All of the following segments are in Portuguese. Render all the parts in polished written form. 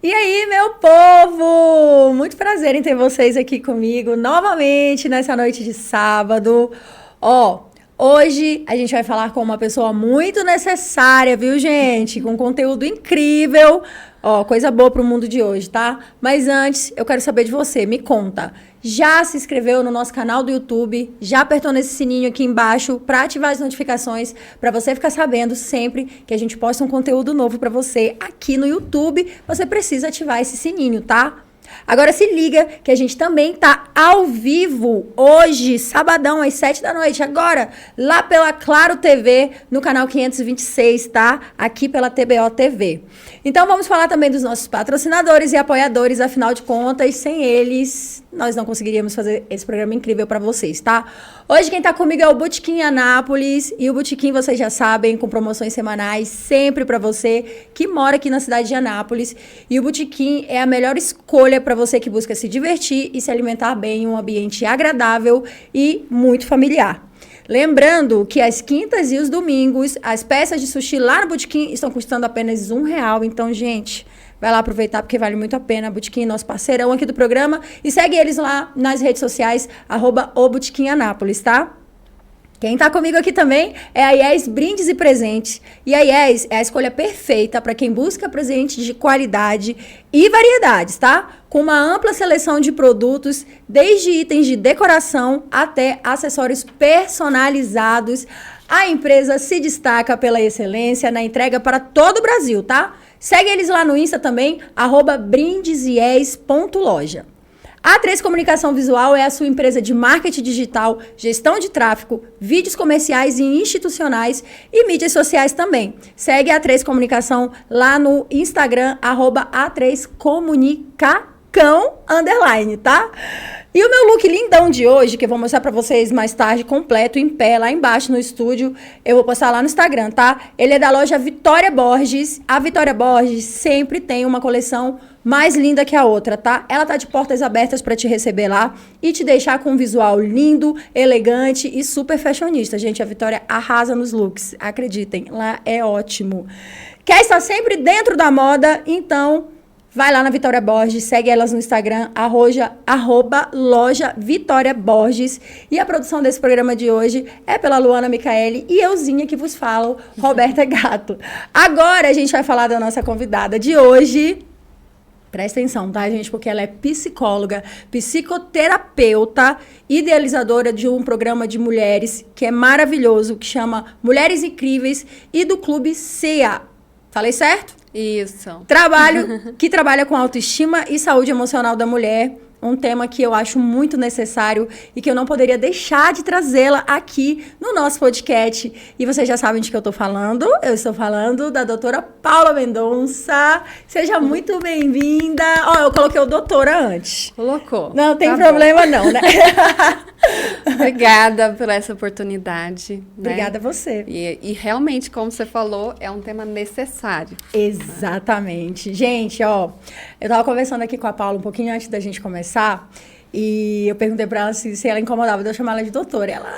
E aí, meu povo! Muito prazer em ter vocês aqui comigo novamente nessa noite de sábado. Hoje a gente vai falar com uma pessoa muito necessária, viu, gente? Com conteúdo incrível. Coisa boa pro mundo de hoje, tá? Mas antes, eu quero saber de você. Me conta. Já se inscreveu no nosso canal do YouTube? Já apertou nesse sininho aqui embaixo para ativar as notificações, para você ficar sabendo sempre que a gente posta um conteúdo novo para você aqui no YouTube? Você precisa ativar esse sininho, tá? Agora se liga que a gente também tá ao vivo hoje, sabadão, às 7 da noite, agora, lá pela Claro TV, no canal 526, tá? Aqui pela TBO TV. Então vamos falar também dos nossos patrocinadores e apoiadores, afinal de contas, sem eles, nós não conseguiríamos fazer esse programa incrível para vocês, tá? Hoje quem tá comigo é o Botequim Anápolis, e o Botequim, vocês já sabem, com promoções semanais, sempre para você que mora aqui na cidade de Anápolis. E o Botequim é a melhor escolha para você que busca se divertir e se alimentar bem em um ambiente agradável e muito familiar. Lembrando que às quintas e os domingos, as peças de sushi lá no Botequim estão custando apenas R$1. Então, gente, vai lá aproveitar porque vale muito a pena. Botequim, nosso parceirão aqui do programa. E segue eles lá nas redes sociais, @obotequim_Anápolis, tá? Quem tá comigo aqui também é a Yes Brindes e Presentes. E a Yes é a escolha perfeita para quem busca presentes de qualidade e variedades, tá? Com uma ampla seleção de produtos, desde itens de decoração até acessórios personalizados. A empresa se destaca pela excelência na entrega para todo o Brasil, tá? Segue eles lá no Insta também, @brindesyes.loja. A A3 Comunicação Visual é a sua empresa de marketing digital, gestão de tráfego, vídeos comerciais e institucionais e mídias sociais também. Segue a A3 Comunicação lá no Instagram, @A3Comunicacão_, tá? E o meu look lindão de hoje, que eu vou mostrar pra vocês mais tarde, completo, em pé, lá embaixo no estúdio, eu vou postar lá no Instagram, tá? Ele é da loja Vitória Borges. A Vitória Borges sempre tem uma coleção mais linda que a outra, tá? Ela tá de portas abertas para te receber lá e te deixar com um visual lindo, elegante e super fashionista. Gente, a Vitória arrasa nos looks, acreditem, lá é ótimo. Quer estar sempre dentro da moda? Então vai lá na Vitória Borges, segue elas no Instagram, @loja Vitória Borges. E a produção desse programa de hoje é pela Luana Micaeli e euzinha que vos falo, Roberta Gato. Agora a gente vai falar da nossa convidada de hoje. Presta atenção, tá, gente? Porque ela é psicóloga, psicoterapeuta, idealizadora de um programa de mulheres que é maravilhoso, que chama Mulheres Incríveis, e do Clube CEA. Falei certo? Isso. Que trabalha com autoestima e saúde emocional da mulher. Um tema que eu acho muito necessário e que eu não poderia deixar de trazê-la aqui no nosso podcast. E vocês já sabem de que eu estou falando. Eu estou falando da doutora Paula Mendonça. Seja muito bem-vinda. Eu coloquei o doutora antes. Colocou. Não tem problema não, né? Obrigada por essa oportunidade. Obrigada a você. E realmente, como você falou, é um tema necessário. Exatamente. Gente, eu tava conversando aqui com a Paula um pouquinho antes da gente começar, e eu perguntei pra ela se ela incomodava de eu chamar ela de doutora. E ela,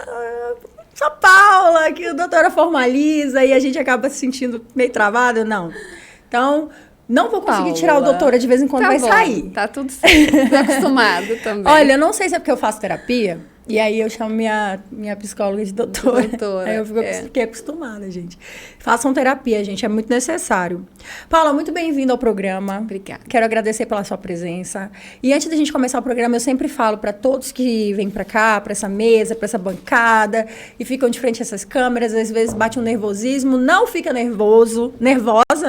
só Paula, que a doutora formaliza e a gente acaba se sentindo meio travado. Não. Então, não vou conseguir tirar o doutora, de vez em quando vai sair. Tá tudo certo, tô acostumado também. Olha, eu não sei se é porque eu faço terapia, e aí eu chamo minha psicóloga de doutora. Aí eu fiquei acostumada, gente. Façam terapia, gente, é muito necessário. Paula, muito bem-vinda ao programa. Obrigada. Quero agradecer pela sua presença. E antes da gente começar o programa, eu sempre falo para todos que vêm para cá, para essa mesa, para essa bancada, e ficam de frente a essas câmeras, às vezes bate um nervosismo. Não fica nervosa,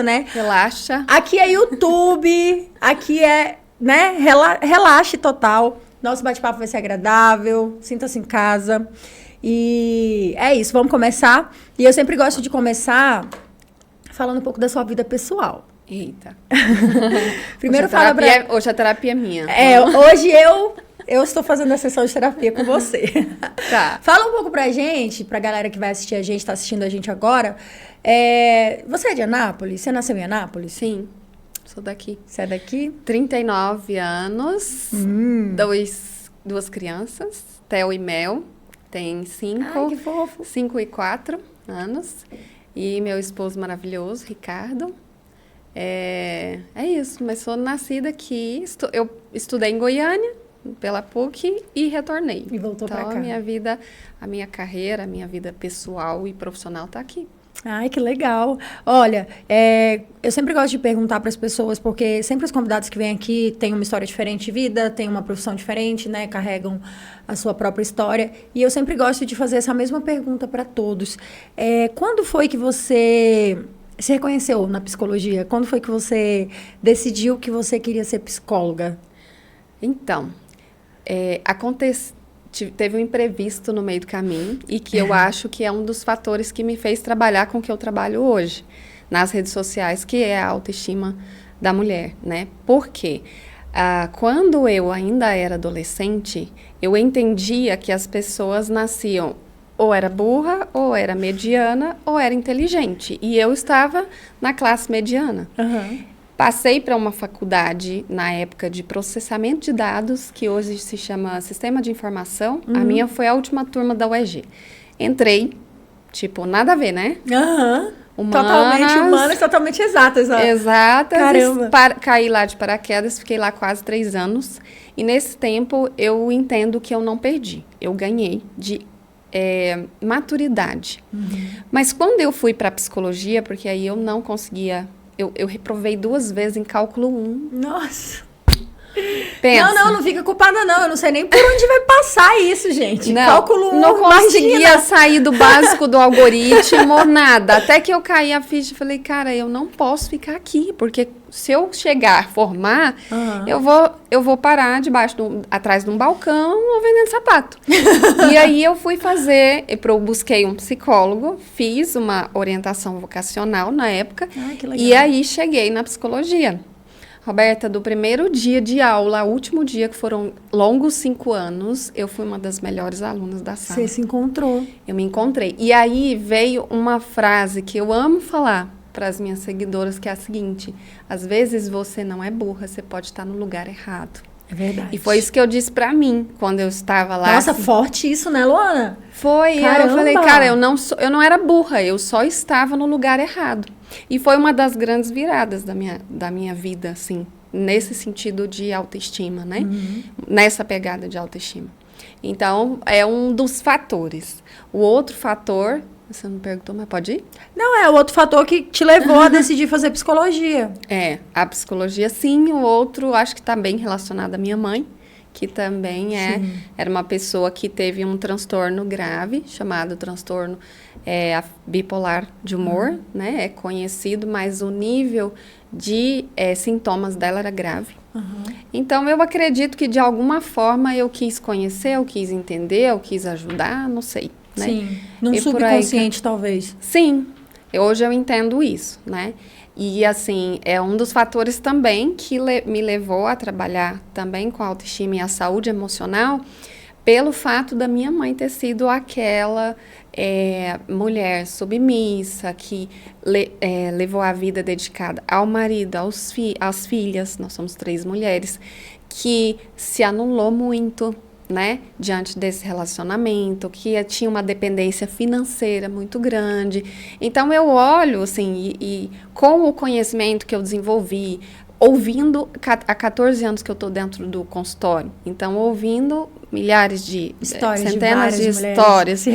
né? Relaxa. Aqui é YouTube, aqui é, né, relaxe total. Nosso bate-papo vai ser agradável, sinta-se em casa. E é isso, vamos começar. E eu sempre gosto de começar falando um pouco da sua vida pessoal. Eita. Primeiro hoje a terapia é minha. Hoje eu estou fazendo a sessão de terapia com você. Tá. Fala um pouco pra gente, pra galera que vai assistir a gente, tá assistindo a gente agora. Você é de Anápolis? Você nasceu em Anápolis? Sim. Sou daqui. Você é daqui? 39 anos, duas crianças, Theo e Mel, tem 5 e 4 anos, e meu esposo maravilhoso, Ricardo. É isso, mas sou nascida aqui, eu estudei em Goiânia, pela PUC, e retornei. E voltou pra Então, cá. a minha vida, a minha carreira, a minha vida pessoal e profissional tá aqui. Ai, que legal. Olha, eu sempre gosto de perguntar para as pessoas, porque sempre os convidados que vêm aqui têm uma história diferente de vida, têm uma profissão diferente, né? Carregam a sua própria história. E eu sempre gosto de fazer essa mesma pergunta para todos. Quando foi que você se reconheceu na psicologia? Quando foi que você decidiu que você queria ser psicóloga? Então, teve um imprevisto no meio do caminho e que eu acho que é um dos fatores que me fez trabalhar com o que eu trabalho hoje nas redes sociais, que é a autoestima da mulher, né? Por quê? Quando eu ainda era adolescente, eu entendia que as pessoas nasciam ou era burra, ou era mediana, ou era inteligente. E eu estava na classe mediana. Uhum. Passei para uma faculdade na época de processamento de dados, que hoje se chama Sistema de Informação. A minha foi a última turma da UEG. Entrei, tipo, nada a ver, né? Aham. Humanas. Totalmente humanas, totalmente exatas. Ó. Exatas. Caramba. Caí lá de paraquedas, fiquei lá quase 3 anos. E nesse tempo, eu entendo que eu não perdi. Eu ganhei de maturidade. Mas quando eu fui para psicologia, porque aí eu não conseguia... Eu reprovei 2 vezes em cálculo 1. Nossa. Pensa. Não fica culpada não. Eu não sei nem por onde vai passar isso, gente. Não, Cálculo 1, não conseguia imagina. sair do básico do algoritmo, nada. Até que eu caí a ficha e falei, cara, eu não posso ficar aqui, porque se eu chegar a formar, eu vou parar atrás de um balcão ou vendendo sapato. E aí eu fui busquei um psicólogo, fiz uma orientação vocacional na época, Ai, que legal. e aí cheguei na psicologia. Roberta, do primeiro dia de aula, ao último dia, que foram longos 5 anos, eu fui uma das melhores alunas da sala. Você se encontrou. Eu me encontrei. E aí veio uma frase que eu amo falar para as minhas seguidoras, que é a seguinte: às vezes você não é burra, você pode estar no lugar errado. É verdade. E foi isso que eu disse para mim, quando eu estava lá. Nossa, forte isso, né, Luana? Foi, Caramba. eu falei, cara, eu não era burra, eu só estava no lugar errado. E foi uma das grandes viradas da minha vida, assim, nesse sentido de autoestima, né? Nessa pegada de autoestima. Então, é um dos fatores. O outro fator, você não perguntou, mas pode ir? Não, é o outro fator que te levou a decidir fazer psicologia. A psicologia, sim. O outro, acho que está bem relacionado à minha mãe, que também era uma pessoa que teve um transtorno grave, chamado transtorno bipolar de humor, né? É conhecido, mas o nível de sintomas dela era grave. Então, eu acredito que, de alguma forma, eu quis conhecer, eu quis entender, eu quis ajudar, não sei. Né? Sim, num E por subconsciente, talvez. Sim, hoje eu entendo isso, né? E, assim, é um dos fatores também que me levou a trabalhar também com a autoestima e a saúde emocional, pelo fato da minha mãe ter sido aquela mulher submissa, que levou a vida dedicada ao marido, às filhas, nós somos 3 mulheres, que se anulou muito, né, diante desse relacionamento, que tinha uma dependência financeira muito grande. Então, eu olho, assim, e com o conhecimento que eu desenvolvi, ouvindo, há 14 anos que eu estou dentro do consultório, então, ouvindo milhares de Histórias, centenas de mulheres histórias se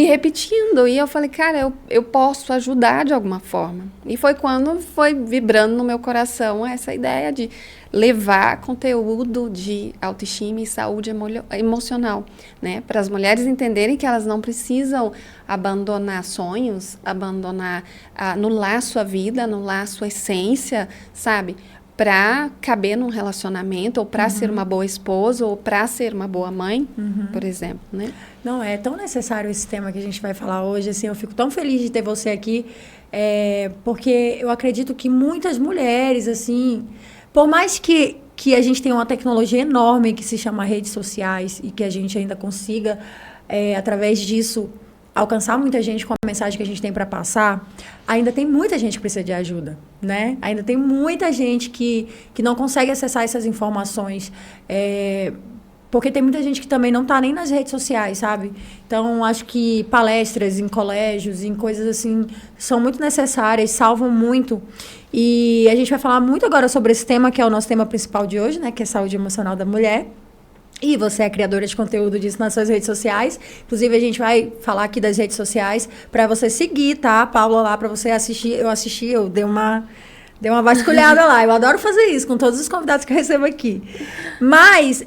repetindo. E eu falei, cara, eu posso ajudar de alguma forma. E foi quando foi vibrando no meu coração essa ideia de levar conteúdo de autoestima e saúde emocional, né? Para as mulheres entenderem que elas não precisam abandonar sonhos, anular sua vida, anular sua essência, sabe? Para caber num relacionamento, ou para ser uma boa esposa, ou para ser uma boa mãe, por exemplo, né? Não, é tão necessário esse tema que a gente vai falar hoje, assim, eu fico tão feliz de ter você aqui, porque eu acredito que muitas mulheres, assim, por mais que a gente tenha uma tecnologia enorme que se chama redes sociais e que a gente ainda consiga, através disso, alcançar muita gente com a mensagem que a gente tem para passar, ainda tem muita gente que precisa de ajuda, né? Ainda tem muita gente que não consegue acessar essas informações Porque tem muita gente que também não tá nem nas redes sociais, sabe? Então, acho que palestras em colégios, em coisas assim, são muito necessárias, salvam muito. E a gente vai falar muito agora sobre esse tema, que é o nosso tema principal de hoje, né? Que é saúde emocional da mulher. E você é criadora de conteúdo disso nas suas redes sociais. Inclusive, a gente vai falar aqui das redes sociais para você seguir, tá? Paula, lá, para você assistir. Eu dei uma vasculhada lá. Eu adoro fazer isso com todos os convidados que eu recebo aqui. Mas,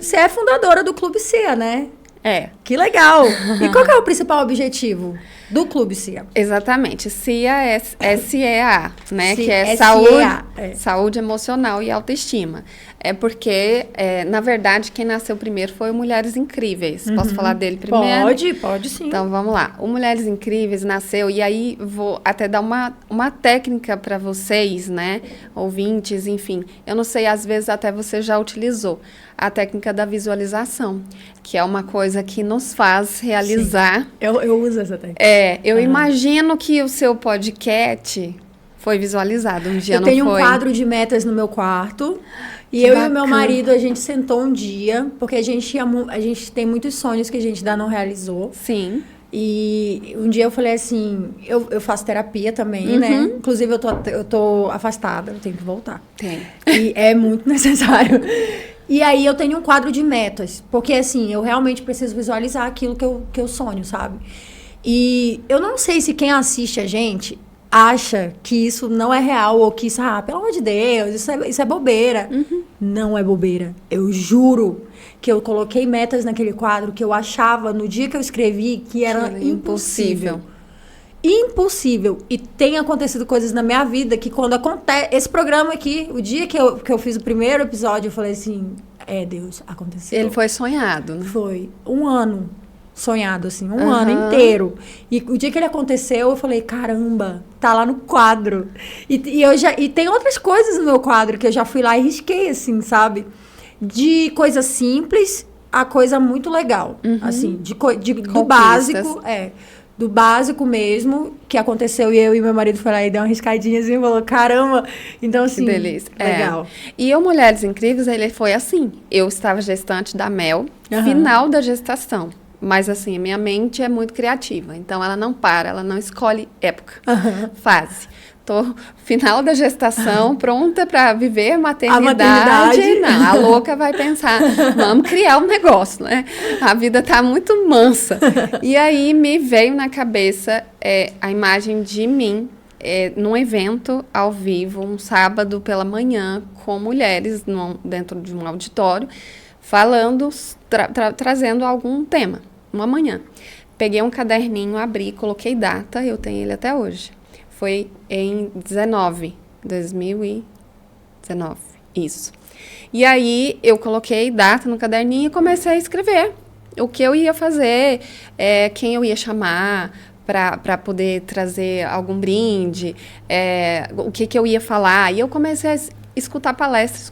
você é fundadora do Clube CIA, né? É. Que legal! E qual que é o principal objetivo do Clube CIA? Exatamente. CIA é SEA, né? Que é SEA, saúde emocional e autoestima. É porque, na verdade, quem nasceu primeiro foi o Mulheres Incríveis. Posso falar dele primeiro? Pode sim. Então, vamos lá. O Mulheres Incríveis nasceu, e aí vou até dar uma técnica para vocês, né? Ouvintes, enfim. Eu não sei, às vezes até você já utilizou a técnica da visualização, que é uma coisa que nos faz realizar. Sim. Eu uso essa técnica. Eu imagino que o seu podcast foi visualizado um dia, não foi? Eu tenho um quadro de metas no meu quarto. E eu e o meu marido, a gente sentou um dia, porque a gente tem muitos sonhos que a gente ainda não realizou. Sim. E um dia eu falei assim, eu faço terapia também, né? Inclusive eu tô afastada, eu tenho que voltar. Tem. E é muito necessário. E aí eu tenho um quadro de metas, porque assim, eu realmente preciso visualizar aquilo que eu sonho, sabe? E eu não sei se quem assiste a gente acha que isso não é real ou que isso, pelo amor de Deus, isso é bobeira. Não é bobeira. Eu juro que eu coloquei metas naquele quadro que eu achava, no dia que eu escrevi, que era impossível. Impossível. E tem acontecido coisas na minha vida que quando acontece... Esse programa aqui, o dia que eu fiz o primeiro episódio, eu falei assim, Deus, aconteceu. Ele foi sonhado, né? Foi. Um ano sonhado, assim, um ano inteiro. E o dia que ele aconteceu, eu falei, caramba, tá lá no quadro. E tem outras coisas no meu quadro que eu já fui lá e risquei, assim, sabe? De coisa simples a coisa muito legal. Assim, do básico, do básico mesmo, que aconteceu e eu e meu marido foi lá e deu uma riscadinha assim e falou, caramba. Então, assim, que delícia. Legal. E o Mulheres Incríveis, ele foi assim. Eu estava gestante da Mel, final da gestação. Mas, assim, minha mente é muito criativa. Então, ela não para, ela não escolhe época, fase. Tô final da gestação, pronta para viver a maternidade. Não, a louca vai pensar, vamos criar um negócio, né? A vida tá muito mansa. E aí, me veio na cabeça a imagem de mim num evento ao vivo, um sábado pela manhã, com mulheres dentro de um auditório, falando, trazendo algum tema, uma manhã. Peguei um caderninho, abri, coloquei data, eu tenho ele até hoje. Foi em 2019, isso. E aí, eu coloquei data no caderninho e comecei a escrever o que eu ia fazer, quem eu ia chamar para poder trazer algum brinde, o que eu ia falar. E eu comecei a escutar palestras,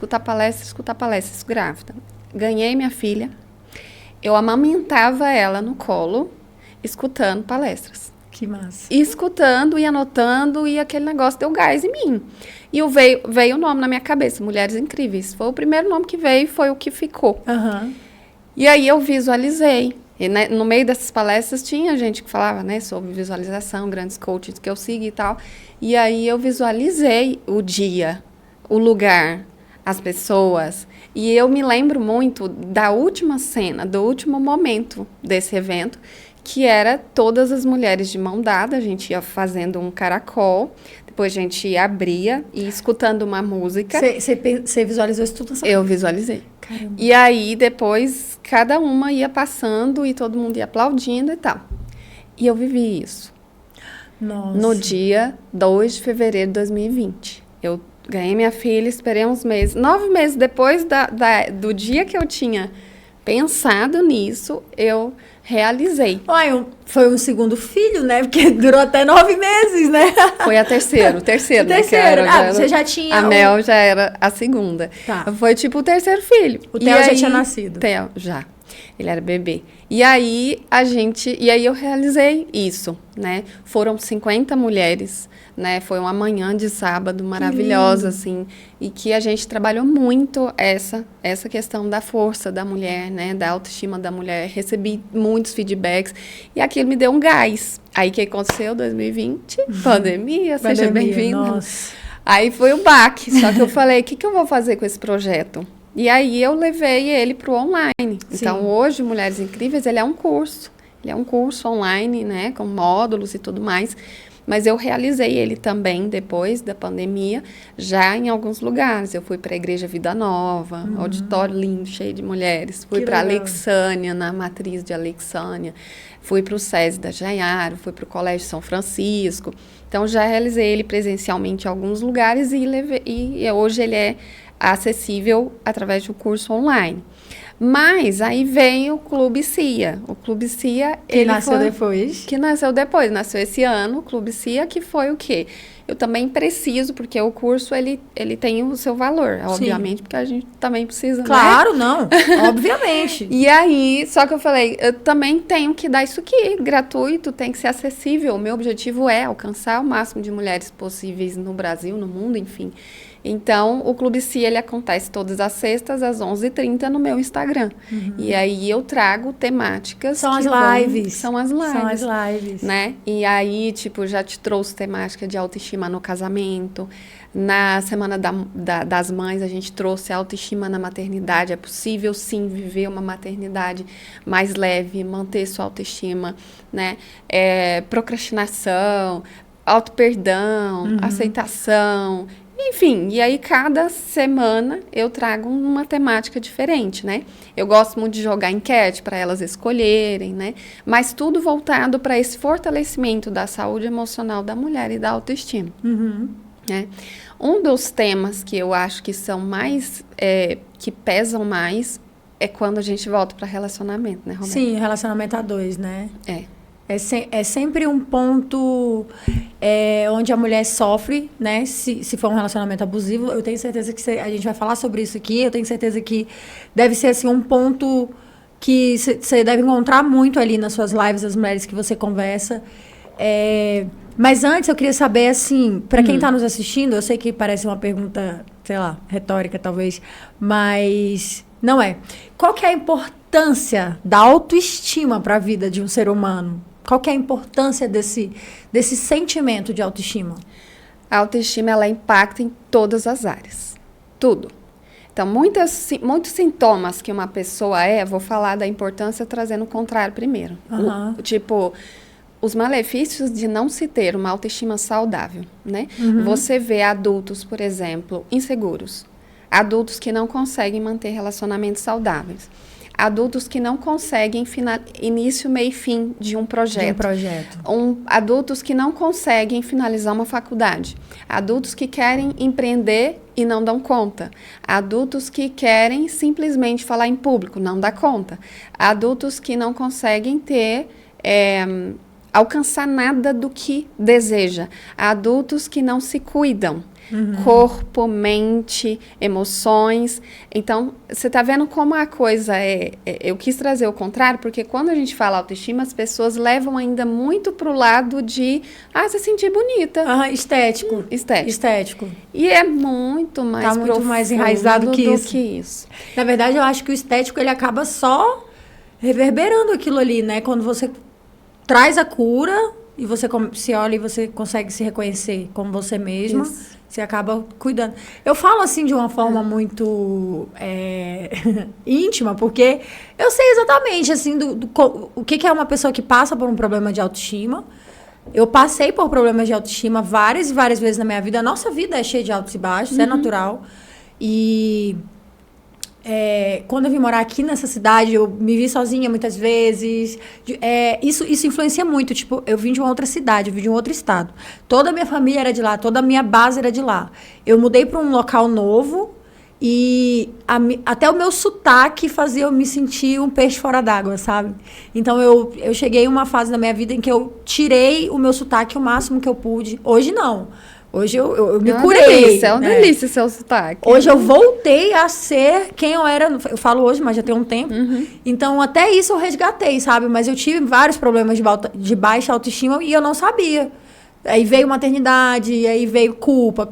isso grávida. Ganhei minha filha, eu amamentava ela no colo, escutando palestras. Que massa. E escutando e anotando, e aquele negócio deu gás em mim. E veio o nome na minha cabeça, Mulheres Incríveis. Foi o primeiro nome que veio e foi o que ficou. E aí eu visualizei. E, né, no meio dessas palestras tinha gente que falava, né, sobre visualização, grandes coaches que eu sigo e tal. E aí eu visualizei o dia, o lugar, as pessoas. E eu me lembro muito da última cena, do último momento desse evento, que era todas as mulheres de mão dada, a gente ia fazendo um caracol, depois a gente abria e escutando uma música. Você visualizou isso tudo? Eu visualizei. Caramba. E aí, depois, cada uma ia passando e todo mundo ia aplaudindo e tal. E eu vivi isso. Nossa. No dia 2 de fevereiro de 2020. Eu ganhei minha filha, esperei uns meses. 9 meses depois do dia que eu tinha pensado nisso, eu realizei. Foi um segundo filho, né? Porque durou até 9 meses, né? Foi o terceiro. Né? Você já tinha... A Mel já era a segunda. Tá. Foi tipo o terceiro filho. O Theo já tinha nascido. Theo, já. Ele era bebê. E aí eu realizei isso, né? Foram 50 mulheres, né? Foi uma manhã de sábado maravilhosa, assim, e que a gente trabalhou muito essa questão da força da mulher, né? Da autoestima da mulher. Recebi muitos feedbacks e aquilo me deu um gás. Aí o que aconteceu? 2020, pandemia, seja bem-vinda. Nossa. Aí foi um baque, só que eu falei, o que eu vou fazer com esse projeto? E aí eu levei ele para o online. Sim. Então, hoje, Mulheres Incríveis, ele é um curso. Ele é um curso online, né, com módulos e tudo mais. Mas eu realizei ele também, depois da pandemia, já em alguns lugares. Eu fui para a Igreja Vida Nova, auditório lindo, cheio de mulheres. Fui para Alexânia, na matriz de Alexânia. Fui para o SESI da Jaiara, fui para o Colégio São Francisco. Então, já realizei ele presencialmente em alguns lugares e hoje ele é acessível através do curso online. Mas aí vem o Clube CIA. O Clube CIA... Que nasceu depois. Que nasceu depois. Nasceu esse ano, o Clube CIA, que foi o quê? Eu também preciso, porque o curso, ele tem o seu valor, obviamente, porque a gente também precisa, claro, né? não. Obviamente. E aí, só que eu falei, eu também tenho que dar isso aqui, gratuito, tem que ser acessível. O meu objetivo é alcançar o máximo de mulheres possíveis no Brasil, no mundo, enfim. Então, o Clube CIA, ele acontece todas as sextas, às 11h30, no meu Instagram. E aí, eu trago temáticas... São as lives. São as lives. São as lives. Né? E aí, tipo, já te trouxe temática de autoestima no casamento. Na Semana das Mães, a gente trouxe autoestima na maternidade. É possível, sim, viver uma maternidade mais leve, manter sua autoestima, né? Procrastinação, auto-perdão, aceitação... Enfim, e aí cada semana eu trago uma temática diferente, né? Eu gosto muito de jogar enquete para elas escolherem, né? Mas tudo voltado para esse fortalecimento da saúde emocional da mulher e da autoestima. Né? Um dos temas que eu acho que são mais, que pesam mais, é quando a gente volta para relacionamento, né, Roberta? Sim, relacionamento a dois, né? É sempre um ponto onde a mulher sofre, né? Se for um relacionamento abusivo, eu tenho certeza que a gente vai falar sobre isso aqui. Eu tenho certeza que deve ser assim, um ponto que você deve encontrar muito ali nas suas lives, as mulheres que você conversa. Mas antes eu queria saber, assim, para quem está nos assistindo, eu sei que parece uma pergunta, sei lá, retórica talvez, mas não é. Qual que é a importância da autoestima para a vida de um ser humano? Qual que é a importância desse sentimento de autoestima? A autoestima, ela impacta em todas as áreas. Tudo. Então, muitos sintomas que uma pessoa vou falar da importância trazendo o contrário primeiro. Tipo, os malefícios de não se ter uma autoestima saudável, né? Você vê adultos, por exemplo, inseguros. Adultos que não conseguem manter relacionamentos saudáveis. Adultos que não conseguem início, meio e fim de um projeto. Adultos que não conseguem finalizar uma faculdade. Adultos que querem empreender e não dão conta. Adultos que querem simplesmente falar em público, não dá conta. Adultos que não conseguem alcançar nada do que deseja. Adultos que não se cuidam. Corpo, mente, emoções. Então, você está vendo como a coisa eu quis trazer o contrário, porque quando a gente fala autoestima, as pessoas levam ainda muito para o lado de se sentir bonita. Estético. E é muito mais profundo. Tá muito mais enraizado que isso. Na verdade, eu acho que o estético, ele acaba só reverberando aquilo ali, né? Quando você traz a cura e você se olha e você consegue se reconhecer como você mesma. Isso. Você acaba cuidando. Eu falo assim de uma forma muito íntima, porque eu sei exatamente assim, o que é uma pessoa que passa por um problema de autoestima. Eu passei por problemas de autoestima várias e várias vezes na minha vida. A nossa vida é cheia de altos e baixos, é natural. E quando eu vim morar aqui nessa cidade, eu me vi sozinha muitas vezes. Isso influencia muito. Tipo, eu vim de uma outra cidade, eu vim de um outro estado. Toda a minha família era de lá, toda a minha base era de lá. Eu mudei para um local novo e até o meu sotaque fazia eu me sentir um peixe fora d'água, sabe? Então, eu cheguei em uma fase da minha vida em que eu tirei o meu sotaque o máximo que eu pude. Hoje, não. Hoje eu me É uma curei. delícia, é uma delícia o seu sotaque. Hoje eu voltei a ser quem eu era. Eu falo hoje, mas já tem um tempo. Então, até isso eu resgatei, sabe? Mas eu tive vários problemas de baixa autoestima e eu não sabia. Aí veio maternidade, aí veio culpa,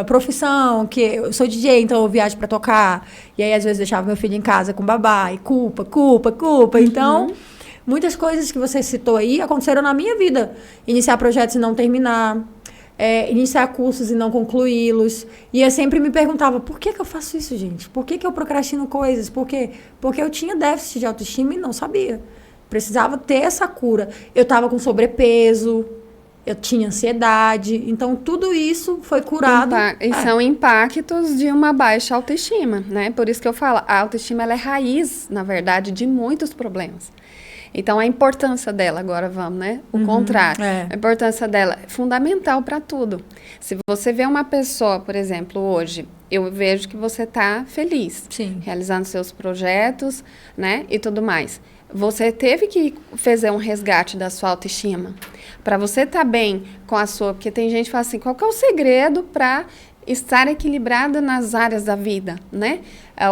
profissão, que eu sou DJ, então eu viajo pra tocar. E aí, às vezes, deixava meu filho em casa com babá, e culpa. Então, muitas coisas que você citou aí aconteceram na minha vida. Iniciar projetos e não terminar, iniciar cursos e não concluí-los. E eu sempre me perguntava, por que eu faço isso, gente? Por que eu procrastino coisas? Por quê? Porque eu tinha déficit de autoestima e não sabia. Precisava ter essa cura. Eu estava com sobrepeso, eu tinha ansiedade, então tudo isso foi curado. E são impactos de uma baixa autoestima, né? Por isso que eu falo, a autoestima ela é raiz, na verdade, de muitos problemas. Então, a importância dela, agora vamos, né? O contrário. A importância dela é fundamental para tudo. Se você vê uma pessoa, por exemplo, hoje, eu vejo que você está feliz, realizando seus projetos, né? E tudo mais. Você teve que fazer um resgate da sua autoestima. Para você estar bem com a sua... Porque tem gente que fala assim, qual que é o segredo para estar equilibrada nas áreas da vida, né?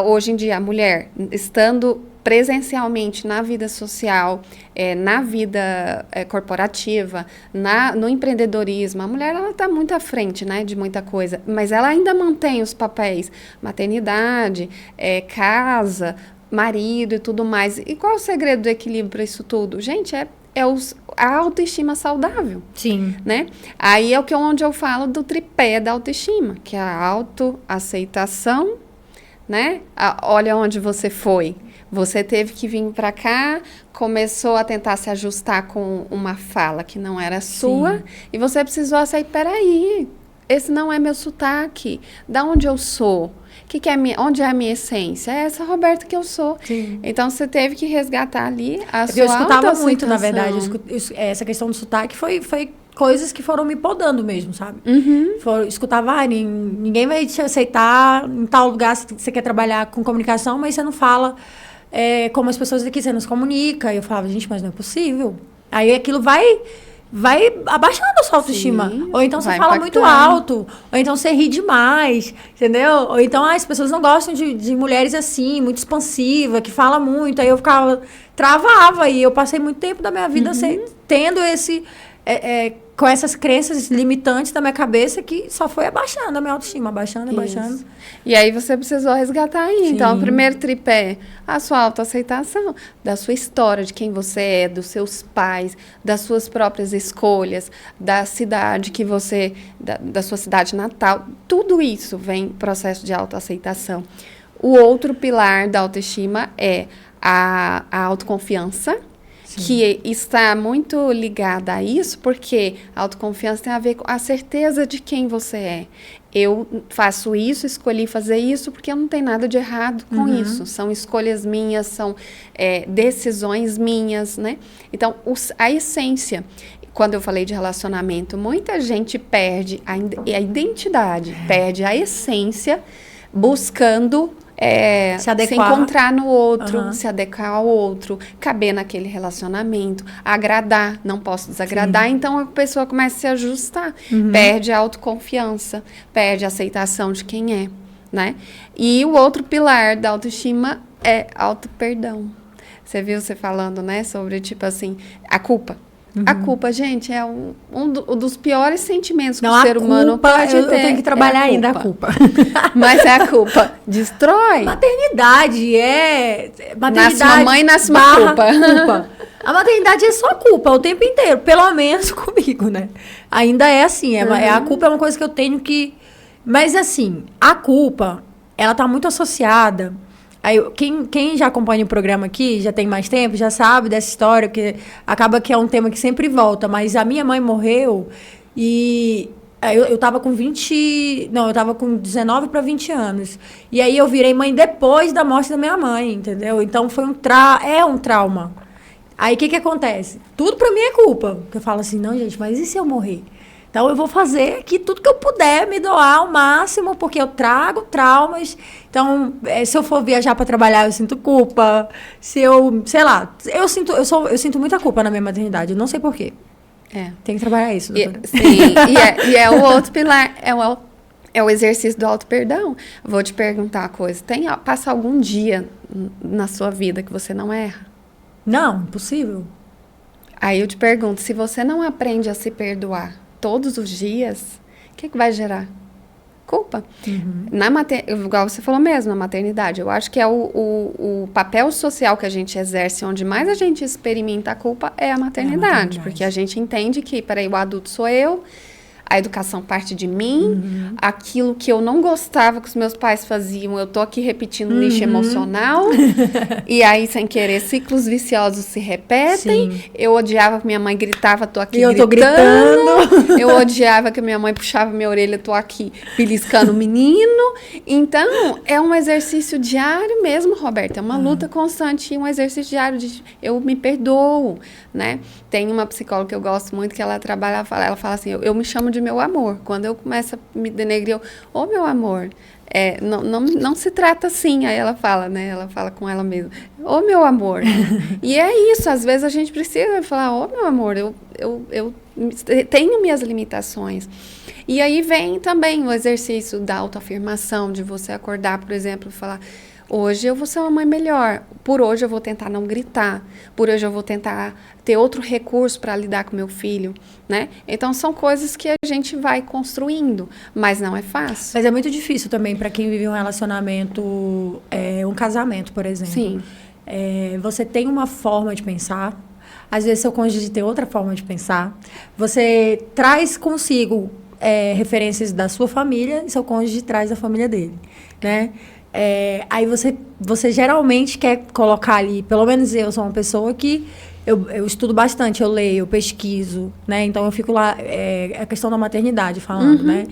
Hoje em dia, a mulher, estando presencialmente na vida social, na vida corporativa, no empreendedorismo, a mulher ela está muito à frente, né, de muita coisa, mas ela ainda mantém os papéis maternidade, casa, marido e tudo mais. E qual é o segredo do equilíbrio para isso tudo? Gente, a autoestima saudável. Sim. Né? Aí é onde eu falo do tripé da autoestima, que é a autoaceitação, né? Olha onde você foi. Você teve que vir para cá, começou a tentar se ajustar com uma fala que não era sua, e você precisou aceitar, peraí, esse não é meu sotaque, da onde eu sou? Onde é a minha essência? É essa Roberta que eu sou. Sim. Então, você teve que resgatar ali a sua eu escutava muito, na verdade. Essa questão do sotaque foi coisas que foram me podando mesmo, sabe? Escutava, ninguém vai te aceitar em tal lugar se você quer trabalhar com comunicação, mas você não fala como as pessoas aqui, você não se comunica. E eu falava, gente, mas não é possível. Aí aquilo vai abaixando a sua autoestima. Ou então você fala muito alto. Ou então você ri demais. Entendeu? Ou então as pessoas não gostam de mulheres assim, muito expansiva, que fala muito. Aí eu travava. E eu passei muito tempo da minha vida tendo com essas crenças limitantes da minha cabeça que só foi abaixando a minha autoestima, abaixando. E aí você precisou resgatar aí. Sim. Então, o primeiro tripé, a sua autoaceitação, da sua história, de quem você é, dos seus pais, das suas próprias escolhas, da cidade que você, da sua cidade natal. Tudo isso vem processo de autoaceitação. O outro pilar da autoestima é a autoconfiança, que está muito ligada a isso, porque a autoconfiança tem a ver com a certeza de quem você é. Eu faço isso, escolhi fazer isso, porque não tem nada de errado com isso. São escolhas minhas, são decisões minhas, né? Então, a essência, quando eu falei de relacionamento, muita gente perde a identidade, perde a essência, buscando se encontrar no outro, se adequar ao outro, caber naquele relacionamento, agradar, não posso desagradar. Sim. Então a pessoa começa a se ajustar, perde a autoconfiança, perde a aceitação de quem é, né? E o outro pilar da autoestima é auto-perdão. Você viu você falando, né, sobre tipo assim, a culpa. A culpa, gente, é um dos piores sentimentos que o ser humano pode ter. Eu tenho que trabalhar ainda a culpa. Mas a culpa destrói. Maternidade nasce uma mãe, nasce uma culpa. A maternidade é só culpa o tempo inteiro, pelo menos comigo, né? Ainda é assim, a culpa é uma coisa que eu tenho que... Mas assim, a culpa, ela tá muito associada... Aí, quem já acompanha o programa aqui, já tem mais tempo, já sabe dessa história, que acaba que é um tema que sempre volta. Mas a minha mãe morreu e eu tava com 19 para 20 anos. E aí eu virei mãe depois da morte da minha mãe, entendeu? Então foi um trauma. Aí o que acontece? Tudo pra mim é culpa. Porque eu falo assim, não, gente, mas e se eu morrer? Então, eu vou fazer aqui tudo que eu puder, me doar ao máximo, porque eu trago traumas. Então, se eu for viajar para trabalhar, eu sinto culpa. Se eu, sei lá, eu sinto muita culpa na minha maternidade, eu não sei por quê. Tem que trabalhar isso, doutora. Sim, e é o outro pilar, é o exercício do auto-perdão. Vou te perguntar uma coisa. Passa algum dia na sua vida que você não erra? Não, impossível. Aí eu te pergunto, se você não aprende a se perdoar todos os dias, o que vai gerar? Culpa. Igual você falou mesmo, na maternidade. Eu acho que é o papel social que a gente exerce, onde mais a gente experimenta a culpa, é a maternidade. Porque a gente entende que, peraí, o adulto sou eu, a educação parte de mim, aquilo que eu não gostava que os meus pais faziam, eu tô aqui repetindo lixo emocional, e aí, sem querer, ciclos viciosos se repetem. Sim. Eu odiava que minha mãe gritava, tô aqui gritando. Eu tô gritando. Eu odiava que minha mãe puxava minha orelha, tô aqui beliscando o menino. Então, é um exercício diário mesmo, Roberta, é uma luta constante, um exercício diário de eu me perdoo, né? Tem uma psicóloga que eu gosto muito, que ela trabalha, ela fala assim, eu me chamo de meu amor. Quando eu começo a me denegrir, meu amor, não se trata assim. Aí ela fala, né? Ela fala com ela mesma, meu amor. E é isso, às vezes a gente precisa falar, meu amor, eu tenho minhas limitações. E aí vem também o exercício da autoafirmação, de você acordar, por exemplo, e falar, hoje eu vou ser uma mãe melhor, por hoje eu vou tentar não gritar, por hoje eu vou tentar ter outro recurso para lidar com meu filho, né? Então, são coisas que a gente vai construindo, mas não é fácil. Mas é muito difícil também para quem vive um relacionamento, um casamento, por exemplo. Sim. Você tem uma forma de pensar, às vezes seu cônjuge tem outra forma de pensar, você traz consigo referências da sua família e seu cônjuge traz da família dele, né? Aí você geralmente quer colocar ali, pelo menos eu sou uma pessoa que eu estudo bastante, eu leio, eu pesquiso, né? Então eu fico lá, a questão da maternidade falando, né?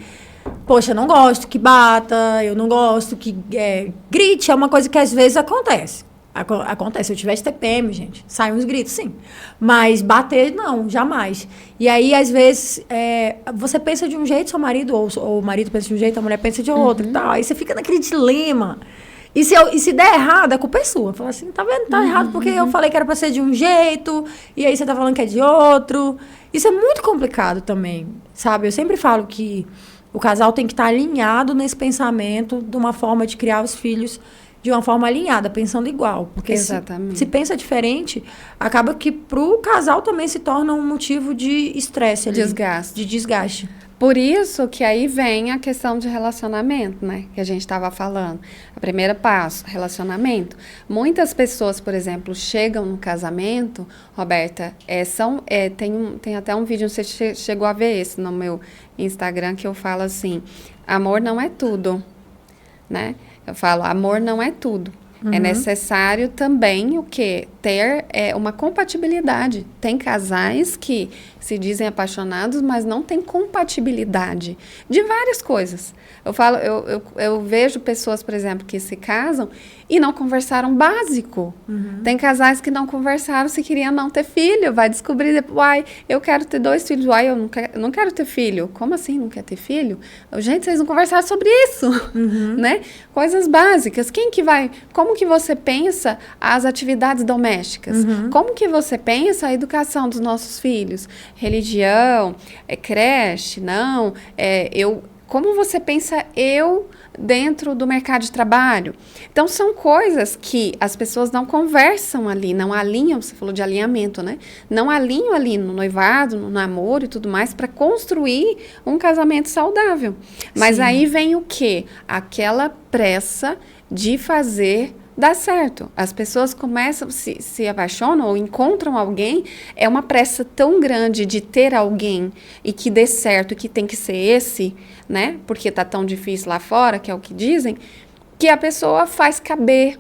Poxa, eu não gosto que bata, eu não gosto que grite, é uma coisa que às vezes acontece. Acontece, se eu tivesse TPM, gente, saem uns gritos, sim. Mas bater, não, jamais. E aí, às vezes, você pensa de um jeito, seu marido, ou o marido pensa de um jeito, a mulher pensa de outro e tal. Aí você fica naquele dilema. E se der errado, a culpa é sua. Fala assim, tá vendo? Tá errado porque eu falei que era pra ser de um jeito, e aí você tá falando que é de outro. Isso é muito complicado também, sabe? Eu sempre falo que o casal tem que estar alinhado nesse pensamento de uma forma de criar os filhos de uma forma alinhada, pensando igual. Porque se pensa diferente, acaba que pro casal também se torna um motivo de estresse ali. De desgaste. Por isso que aí vem a questão de relacionamento, né? Que a gente estava falando. O primeiro passo, relacionamento. Muitas pessoas, por exemplo, chegam no casamento, Roberta, tem até um vídeo, você chegou a ver esse no meu Instagram, que eu falo assim, amor não é tudo, né? Eu falo, amor não é tudo. É necessário também o quê? Ter uma compatibilidade. Tem casais que se dizem apaixonados, mas não tem compatibilidade de várias coisas. Eu vejo pessoas, por exemplo, que se casam e não conversaram básico. Tem casais que não conversaram se queriam não ter filho. Vai descobrir depois, eu quero ter 2 filhos. Eu não quero ter filho. Como assim não quer ter filho? Gente, vocês não conversaram sobre isso, né? Coisas básicas. Como que você pensa as atividades domésticas? Como que você pensa a educação dos nossos filhos? Religião, creche, não, como você pensa dentro do mercado de trabalho? Então, são coisas que as pessoas não conversam ali, não alinham, você falou de alinhamento, né? Não alinham ali no noivado, no namoro e tudo mais, para construir um casamento saudável. Mas aí vem o quê? Aquela pressa de fazer dar certo. As pessoas começam, se apaixonam ou encontram alguém, é uma pressa tão grande de ter alguém e que dê certo, que tem que ser esse, né? Porque tá tão difícil lá fora, que é o que dizem, que a pessoa faz caber.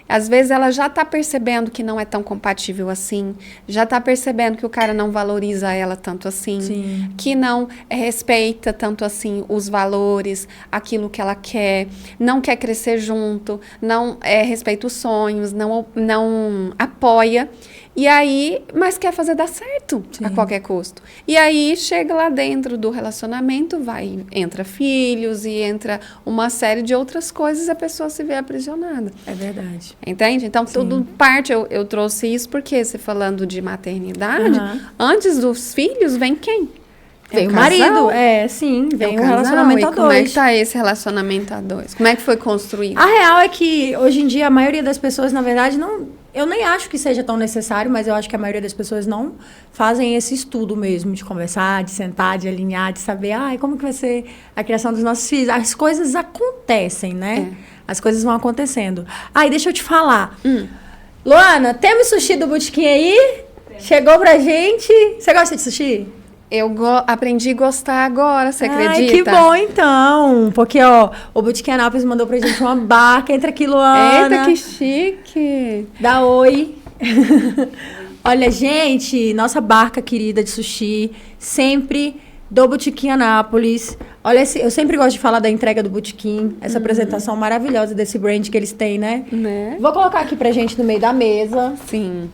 Às vezes ela já está percebendo que não é tão compatível assim, já está percebendo que o cara não valoriza ela tanto assim, que não respeita tanto assim os valores, aquilo que ela quer, não quer crescer junto, não respeita os sonhos, não apoia. E aí, mas quer fazer dar certo Sim. a qualquer custo. E aí, chega lá dentro do relacionamento, entra filhos e entra uma série de outras coisas e a pessoa se vê aprisionada. É verdade. Entende? Então, tudo parte, eu trouxe isso porque, você falando de maternidade, antes dos filhos, vem quem? Vem o casal? marido, sim, vem o casal. relacionamento a Como é que dois. tá esse relacionamento a dois? Como é que foi construído? A real é que, hoje em dia, a maioria das pessoas, na verdade, não... Eu nem acho que seja tão necessário, mas eu acho que a maioria das pessoas não fazem esse estudo mesmo, de conversar, de sentar, de alinhar, de saber, como que vai ser a criação dos nossos filhos. As coisas acontecem, né? As coisas vão acontecendo. E deixa eu te falar. Luana, temos sushi do Botequim aí? Chegou pra gente. Você gosta de sushi? Eu aprendi a gostar agora, você acredita? Que bom, então. Porque, o Botequim Anápolis mandou pra gente uma barca. Entra aqui, Luana. Eita, que chique. Dá oi. Olha, gente, nossa barca querida de sushi, sempre do Botequim Anápolis. Olha, eu sempre gosto de falar da entrega do Botequim, essa apresentação maravilhosa desse brand que eles têm, né? Vou colocar aqui pra gente no meio da mesa. Sim.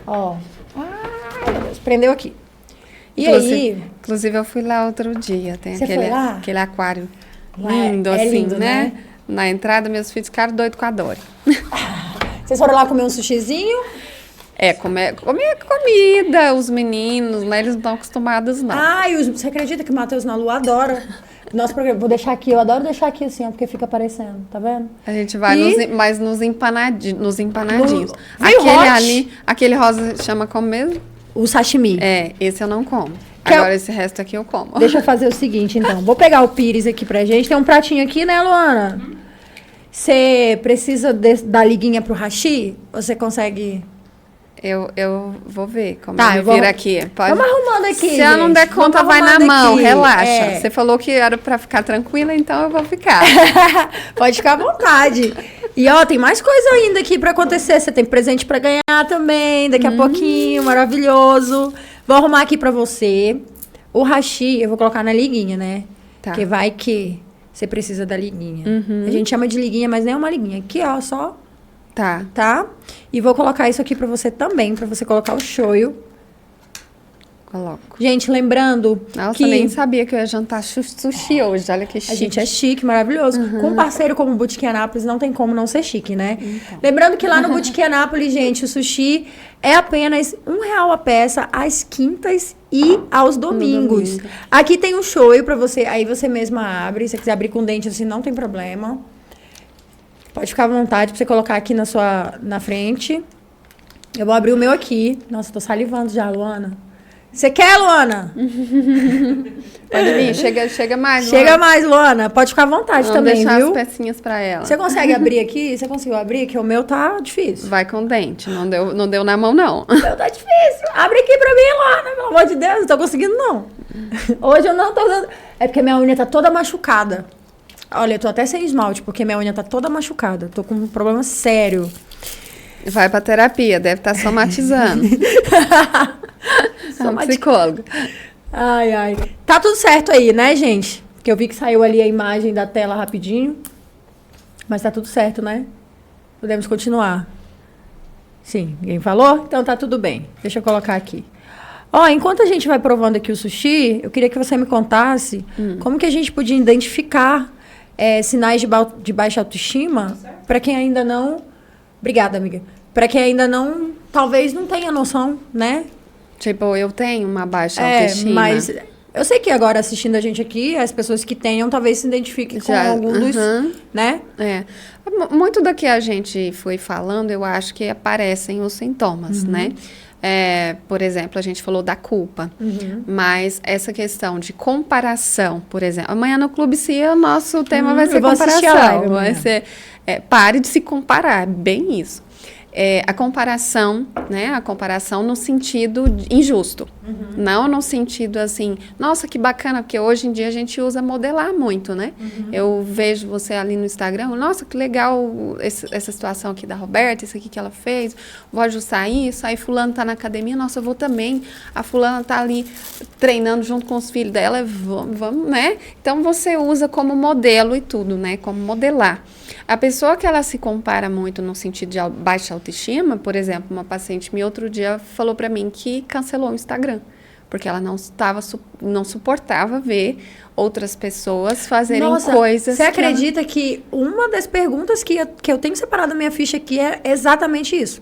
Ai, meu Deus, prendeu aqui. E aí? Inclusive, eu fui lá outro dia. Tem aquele aquário lindo, é assim, lindo, né? Na entrada, meus filhos ficaram doidos com a Dory. Vocês foram lá comer um sushizinho? Comer comida, os meninos, né? Eles não estão acostumados, não. Você acredita que o Matheus na Lua adora? Nosso programa, vou deixar aqui, eu adoro deixar aqui assim, porque fica aparecendo, tá vendo? A gente vai nos empanadinhos. Aquele rosa chama como mesmo? O sashimi. Esse eu não como. Agora esse resto aqui eu como. Deixa eu fazer o seguinte, então. Vou pegar o pires aqui pra gente. Tem um pratinho aqui, né, Luana? Você precisa da liguinha pro hashi? Você consegue... Eu vou ver como vira aqui. Vamos arrumando aqui, Se eu não der conta, vai na mão. Aqui. Relaxa. Você falou que era pra ficar tranquila, então eu vou ficar. Pode ficar à vontade. E, tem mais coisa ainda aqui pra acontecer. Você tem presente pra ganhar também, daqui a pouquinho. Maravilhoso. Vou arrumar aqui pra você. O hashi, eu vou colocar na liguinha, né? Tá. Porque vai que você precisa da liguinha. A gente chama de liguinha, mas nem é uma liguinha. Aqui, só... Tá? E vou colocar isso aqui pra você também, pra você colocar o shoyu. Coloco. Gente, lembrando Nossa, eu nem sabia que eu ia jantar sushi hoje. Olha que chique. A gente é chique, maravilhoso. Com um parceiro como o Botequim Anápolis, não tem como não ser chique, né? Então. Lembrando que lá no Botequim Anápolis, gente, o sushi é apenas R$1 a peça às quintas e aos domingos. Aqui tem um shoyu pra você, aí você mesma abre. Se você quiser abrir com dente assim, não tem problema. Pode ficar à vontade pra você colocar aqui na frente. Eu vou abrir o meu aqui. Nossa, tô salivando já, Luana. Você quer, Luana? Pode vir, chega mais, Luana. Chega mais, Luana. Pode ficar à vontade também, deixar viu? As pecinhas pra ela. Você consegue abrir aqui? Você conseguiu abrir? Que o meu tá difícil. Vai com dente. Não deu na mão, não. O meu tá difícil. Abre aqui pra mim, Luana. Pelo amor de Deus, não tô conseguindo, não. Hoje eu não tô dando... É porque minha unha tá toda machucada. Olha, eu tô até sem esmalte, porque minha unha tá toda machucada. Tô com um problema sério. Vai pra terapia, deve estar somatizando. Sou psicóloga. Ai. Tá tudo certo aí, né, gente? Porque eu vi que saiu ali a imagem da tela rapidinho. Mas tá tudo certo, né? Podemos continuar. Sim, ninguém falou? Então tá tudo bem. Deixa eu colocar aqui. Enquanto a gente vai provando aqui o sushi, eu queria que você me contasse como que a gente podia identificar sinais de baixa autoestima para quem ainda não... Obrigada, amiga. Para quem ainda não... Talvez não tenha noção, né? Tipo, eu tenho uma baixa autoestima. Mas eu sei que agora assistindo a gente aqui, as pessoas que tenham talvez se identifiquem com algum dos... Né? Muito do que a gente foi falando, eu acho que aparecem os sintomas, né? Por exemplo, a gente falou da culpa, mas essa questão de comparação, por exemplo, amanhã no Clube CIA o nosso tema vai ser comparação, vai ser, pare de se comparar, bem isso. A comparação, né? A comparação no sentido injusto. Não no sentido assim, nossa, que bacana, porque hoje em dia a gente usa modelar muito, né? Eu vejo você ali no Instagram, nossa, que legal essa situação aqui da Roberta, isso aqui que ela fez, vou ajustar isso, aí fulano tá na academia, nossa, eu vou também, a fulana tá ali treinando junto com os filhos dela, vamos, né? Então você usa como modelo e tudo, né? Como modelar. A pessoa que ela se compara muito no sentido de baixa autoestima, por exemplo, uma paciente minha outro dia falou para mim que cancelou o Instagram, porque ela não suportava ver outras pessoas fazerem coisas. Você acredita que uma das perguntas que eu tenho separado na minha ficha aqui é exatamente isso?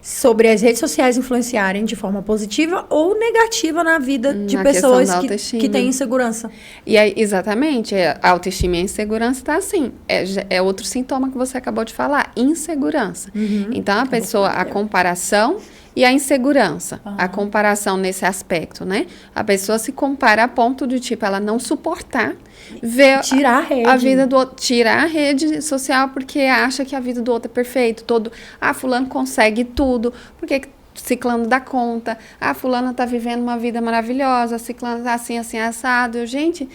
Sobre as redes sociais influenciarem de forma positiva ou negativa na vida de pessoas que têm insegurança. E aí, exatamente, a autoestima e a insegurança está assim. É outro sintoma que você acabou de falar, insegurança. Então, a pessoa, a comparação e a insegurança. A comparação nesse aspecto, né? A pessoa se compara a ponto de, tipo, ela não suportar ver a vida do outro, tirar a rede social porque acha que a vida do outro é perfeita, fulano consegue tudo, porque ciclano dá conta, fulana tá vivendo uma vida maravilhosa, ciclano tá assim, assim, assado. Gente,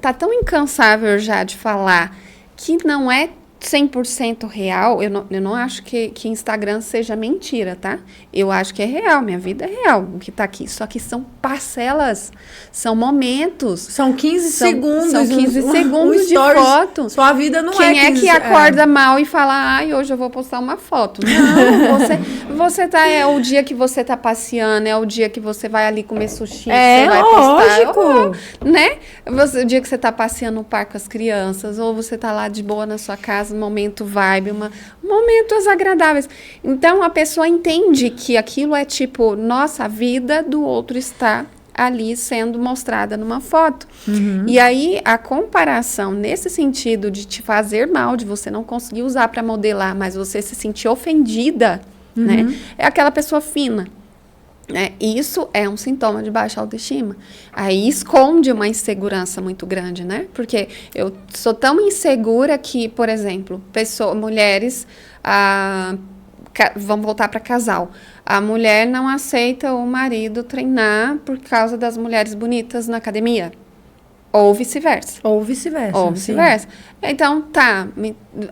tá tão incansável já de falar que não é 100% real. Eu não acho que Instagram seja mentira, tá? Eu acho que é real, minha vida é real, o que tá aqui. Só que são parcelas, são momentos. São 15 segundos. São 15 segundos de foto. Sua vida não Quem é 15, que acorda mal e fala, ai, hoje eu vou postar uma foto? Não, você tá, é o dia que você tá passeando, é o dia que você vai ali comer sushi, você vai postar. Lógico. Né? O dia que você tá passeando no parque com as crianças, ou você tá lá de boa na sua casa, um momento vibe, momentos agradáveis. Então, a pessoa entende que aquilo é tipo, nossa, a vida do outro está ali sendo mostrada numa foto. E aí, a comparação nesse sentido de te fazer mal, de você não conseguir usar para modelar, mas você se sentir ofendida, né? É aquela pessoa fina. Isso é um sintoma de baixa autoestima. Aí esconde uma insegurança muito grande, né? Porque eu sou tão insegura que, por exemplo, mulheres vão voltar para casal. A mulher não aceita o marido treinar por causa das mulheres bonitas na academia. Ou vice-versa. Então,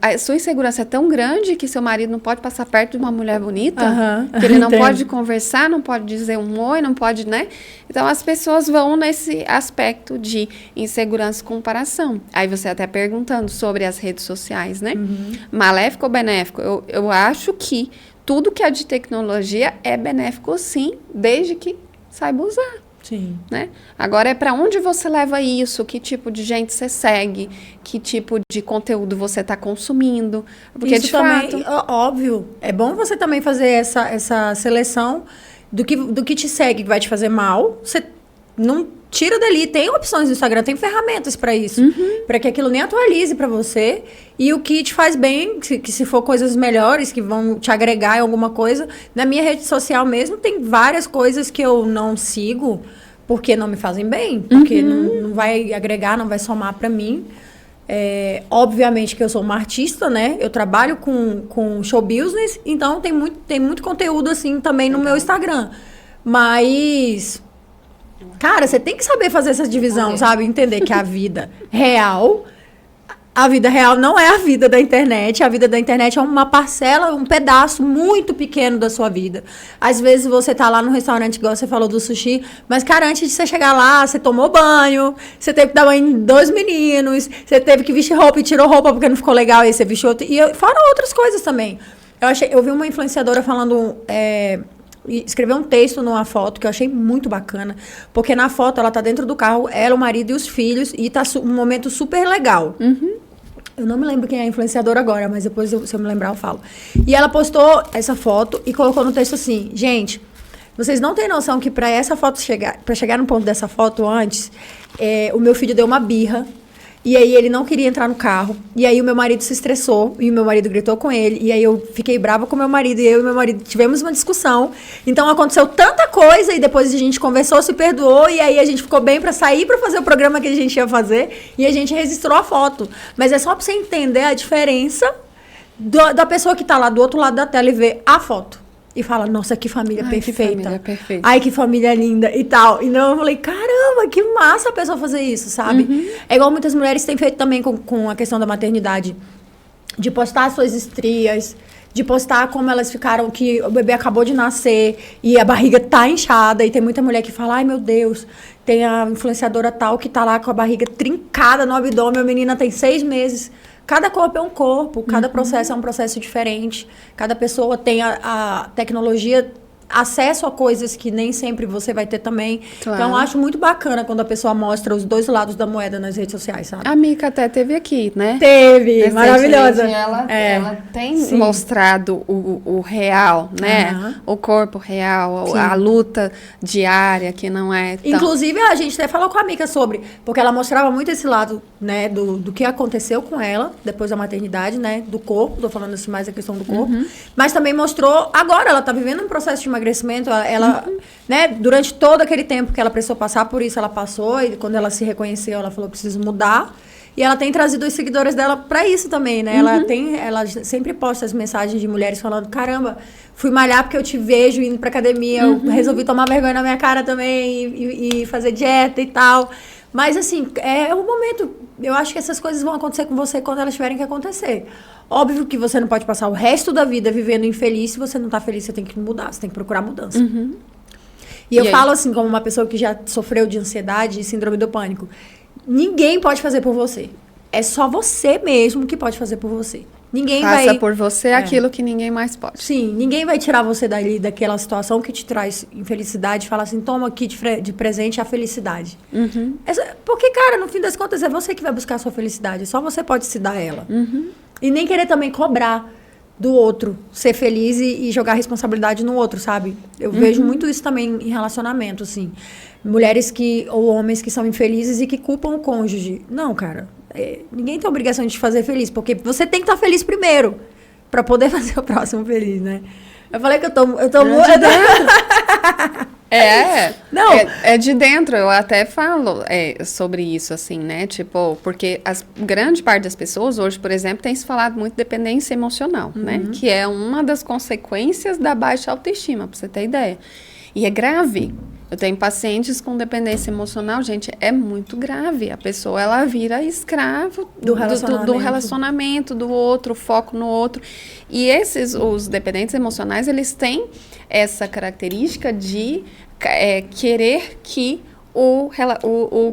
a sua insegurança é tão grande que seu marido não pode passar perto de uma mulher bonita, que ele não pode conversar, não pode dizer um oi, não pode, né? Então, as pessoas vão nesse aspecto de insegurança e comparação. Aí você até perguntando sobre as redes sociais, né? Maléfico ou benéfico? Eu acho que tudo que é de tecnologia é benéfico, sim, desde que saiba usar. Sim. Né? Agora é para onde você leva isso, que tipo de gente você segue, que tipo de conteúdo você está consumindo. Porque isso de também, fato, óbvio, é bom você também fazer essa seleção do que te segue, que vai te fazer mal. Você não tira dali. Tem opções no Instagram, tem ferramentas para isso. Para que aquilo nem atualize para você. E o que te faz bem, que se for coisas melhores, que vão te agregar em alguma coisa. Na minha rede social mesmo, tem várias coisas que eu não sigo porque não me fazem bem. Porque não vai agregar, não vai somar para mim. Obviamente que eu sou uma artista, né? Eu trabalho com show business. Então, tem muito conteúdo assim também no meu Instagram. Mas... Cara, você tem que saber fazer essa divisão, sabe? Entender que a vida real não é a vida da internet. A vida da internet é uma parcela, um pedaço muito pequeno da sua vida. Às vezes você tá lá no restaurante, igual você falou do sushi, mas, cara, antes de você chegar lá, você tomou banho, você teve que dar banho em 2 meninos, você teve que vestir roupa e tirou roupa porque não ficou legal, aí você vestiu outro. E fora outras coisas também. Eu vi uma influenciadora falando... escreveu um texto numa foto que eu achei muito bacana, porque na foto ela tá dentro do carro, ela, o marido e os filhos, e tá um momento super legal. Eu não me lembro quem é a influenciadora agora, mas depois, se eu me lembrar, eu falo. E ela postou essa foto e colocou no texto assim, gente, vocês não têm noção que para essa foto para chegar no ponto dessa foto antes, o meu filho deu uma birra. E aí ele não queria entrar no carro. E aí o meu marido se estressou. E o meu marido gritou com ele. E aí eu fiquei brava com o meu marido. E eu e meu marido tivemos uma discussão. Então aconteceu tanta coisa. E depois a gente conversou, se perdoou. E aí a gente ficou bem pra sair pra fazer o programa que a gente ia fazer. E a gente registrou a foto. Mas é só pra você entender a diferença da pessoa que tá lá do outro lado da tela e ver a foto. e fala, nossa, que família Ai, perfeita. que família perfeita. Ai, que família linda e tal. Então eu falei, caramba, que massa a pessoa fazer isso, sabe? É igual muitas mulheres têm feito também com a questão da maternidade. De postar suas estrias, de postar como elas ficaram, que o bebê acabou de nascer e a barriga tá inchada. E tem muita mulher que fala, ai meu Deus, tem a influenciadora tal que tá lá com a barriga trincada no abdômen, a menina tem 6 meses. Cada corpo é um corpo, cada processo é um processo diferente. Cada pessoa tem a tecnologia, acesso a coisas que nem sempre você vai ter também. Claro. Então, eu acho muito bacana quando a pessoa mostra os dois lados da moeda nas redes sociais, sabe? A Mica até teve aqui, né? Teve, maravilhosa. Ela tem mostrado o real, né? O corpo real, a luta diária, que não é tão... Inclusive, a gente até falou com a Mica sobre, porque ela mostrava muito esse lado, né, do que aconteceu com ela, depois da maternidade, né, do corpo, tô falando assim mais a questão do corpo, mas também mostrou, agora ela tá vivendo um processo de emagrecimento, ela né, durante todo aquele tempo que ela precisou passar por isso, ela passou, e quando ela se reconheceu, ela falou, preciso mudar, e ela tem trazido os seguidores dela pra isso também, né, ela sempre posta as mensagens de mulheres falando, caramba, fui malhar porque eu te vejo indo pra academia, eu resolvi tomar vergonha na minha cara também, e fazer dieta e tal, mas assim, é um momento, eu acho que essas coisas vão acontecer com você quando elas tiverem que acontecer. Óbvio que você não pode passar o resto da vida vivendo infeliz. Se você não tá feliz, você tem que mudar. Você tem que procurar mudança. E eu falo assim, como uma pessoa que já sofreu de ansiedade e síndrome do pânico. Ninguém pode fazer por você. É só você mesmo que pode fazer por você. Ninguém vai... Faça por você aquilo que ninguém mais pode. Sim, ninguém vai tirar você dali, daquela situação que te traz infelicidade e falar assim, toma aqui de presente a felicidade. Porque, cara, no fim das contas, é você que vai buscar a sua felicidade. Só você pode se dar ela. E nem querer também cobrar do outro ser feliz e jogar responsabilidade no outro, sabe? Eu vejo muito isso também em relacionamento, assim. Mulheres ou homens que são infelizes e que culpam o cônjuge. Não, cara. Ninguém tem a obrigação de te fazer feliz, porque você tem que estar feliz primeiro pra poder fazer o próximo feliz, né? Eu falei que eu tô muito... Não. É de dentro, eu até falo sobre isso, assim, né? Tipo, porque grande parte das pessoas hoje, por exemplo, tem se falado muito de dependência emocional, né? Que é uma das consequências da baixa autoestima, pra você ter ideia. E é grave. Eu tenho pacientes com dependência emocional, gente, é muito grave. A pessoa, ela vira escravo do relacionamento, do outro, foco no outro. E os dependentes emocionais, eles têm essa característica de querer que o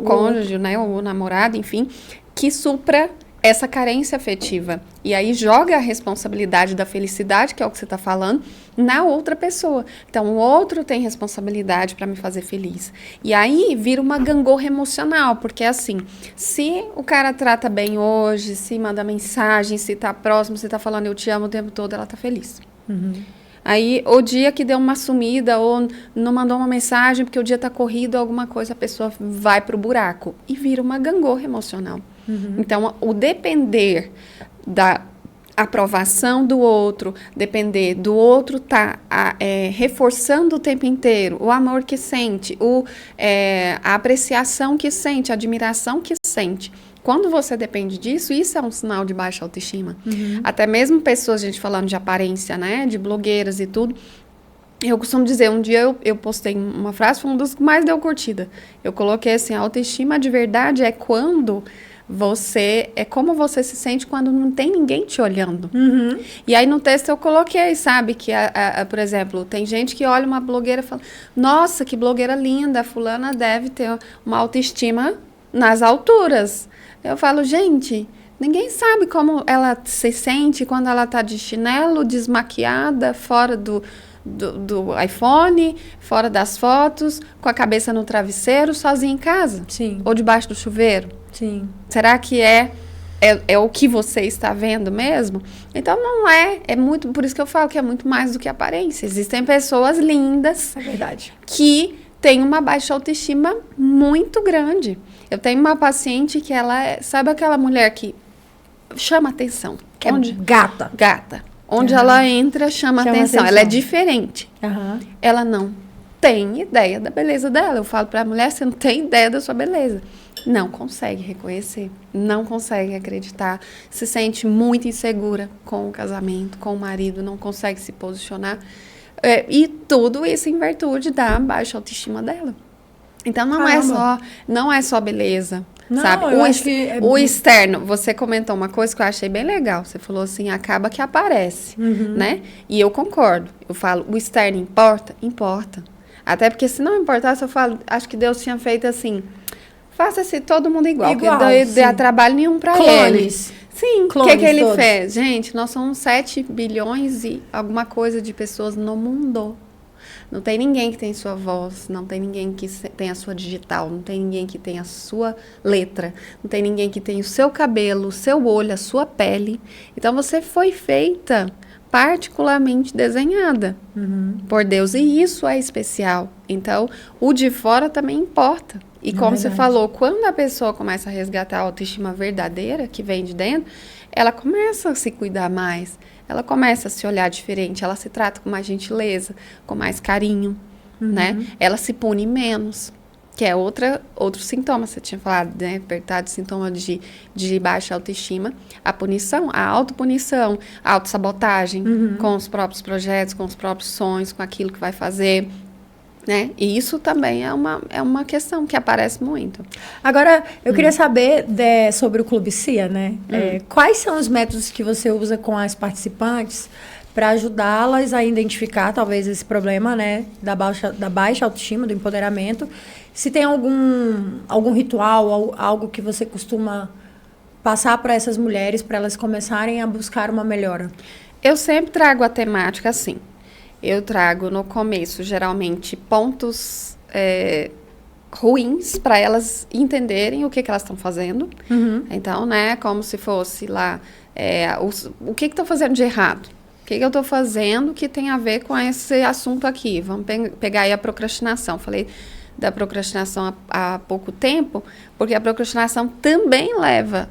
cônjuge, né, o namorado, enfim, que supra essa carência afetiva. E aí joga a responsabilidade da felicidade, que é o que você está falando, na outra pessoa. Então, o outro tem responsabilidade para me fazer feliz. E aí vira uma gangorra emocional, porque assim, se o cara trata bem hoje, se manda mensagem, se tá próximo, se tá falando eu te amo o tempo todo, ela tá feliz. Aí, o dia que deu uma sumida ou não mandou uma mensagem porque o dia tá corrido, alguma coisa, a pessoa vai pro buraco. E vira uma gangorra emocional. Então, o depender da aprovação do outro, depender do outro tá reforçando o tempo inteiro o amor que sente, a apreciação que sente, a admiração que sente. Quando você depende disso, isso é um sinal de baixa autoestima. Até mesmo pessoas, a gente falando de aparência, né, de blogueiras e tudo, eu costumo dizer, um dia eu postei uma frase, foi um dos que mais deu curtida. Eu coloquei assim, a autoestima de verdade é quando como você se sente quando não tem ninguém te olhando. E aí no texto eu coloquei, sabe, que por exemplo, tem gente que olha uma blogueira e fala, nossa, que blogueira linda, a fulana deve ter uma autoestima nas alturas. Eu falo, gente, ninguém sabe como ela se sente quando ela tá de chinelo, desmaquiada, fora do iPhone, fora das fotos, com a cabeça no travesseiro, sozinha em casa. Sim. Ou debaixo do chuveiro. Sim. Será que é o que você está vendo mesmo? Então não é muito, por isso que eu falo que é muito mais do que aparência. Existem pessoas lindas, É verdade, que têm uma baixa autoestima muito grande. Eu tenho uma paciente que sabe aquela mulher que chama atenção? que é gata. Gata. Onde ela entra, chama atenção. Ela é diferente. Ela não tem ideia da beleza dela. Eu falo pra mulher, você não tem ideia da sua beleza. Não consegue reconhecer, não consegue acreditar, se sente muito insegura com o casamento, com o marido, não consegue se posicionar. E tudo isso em virtude da baixa autoestima dela. Então, não é só beleza, Não, sabe? eu acho que O externo, você comentou uma coisa que eu achei bem legal. Você falou assim, acaba que aparece, né? E eu concordo. Eu falo, o externo importa? Importa. Até porque se não importasse, eu falo, acho que Deus tinha feito assim, faça-se todo mundo igual, que não dá trabalho nenhum para ele. Sim, o que ele todos. fez? Gente, nós somos 7 bilhões e alguma coisa de pessoas no mundo. Não tem ninguém que tem sua voz, não tem ninguém que tem a sua digital, não tem ninguém que tem a sua letra, não tem ninguém que tem o seu cabelo, o seu olho, a sua pele. Então, você foi feita particularmente desenhada por Deus, e isso é especial. Então, o de fora também importa. E como você falou, quando a pessoa começa a resgatar a autoestima verdadeira, que vem de dentro, ela começa a se cuidar mais, ela começa a se olhar diferente, ela se trata com mais gentileza, com mais carinho, né? Ela se pune menos, que é outro sintoma, você tinha falado, né? Apertado, sintoma de baixa autoestima, a punição, a autopunição, a autossabotagem com os próprios projetos, com os próprios sonhos, com aquilo que vai fazer, né? E isso também é uma questão que aparece muito. Agora, eu queria saber sobre o Clube CIA, né? Quais são os métodos que você usa com as participantes para ajudá-las a identificar, talvez, esse problema, né? Da baixa autoestima, do empoderamento. Se tem algum ritual, algo que você costuma passar para essas mulheres, para elas começarem a buscar uma melhora? Eu sempre trago a temática assim. Eu trago no começo, geralmente, pontos ruins para elas entenderem o que elas estão fazendo. Então, né, como se fosse lá, o que estão fazendo de errado? O que eu estou fazendo que tem a ver com esse assunto aqui? Vamos pegar aí a procrastinação. Falei da procrastinação há pouco tempo, porque a procrastinação também leva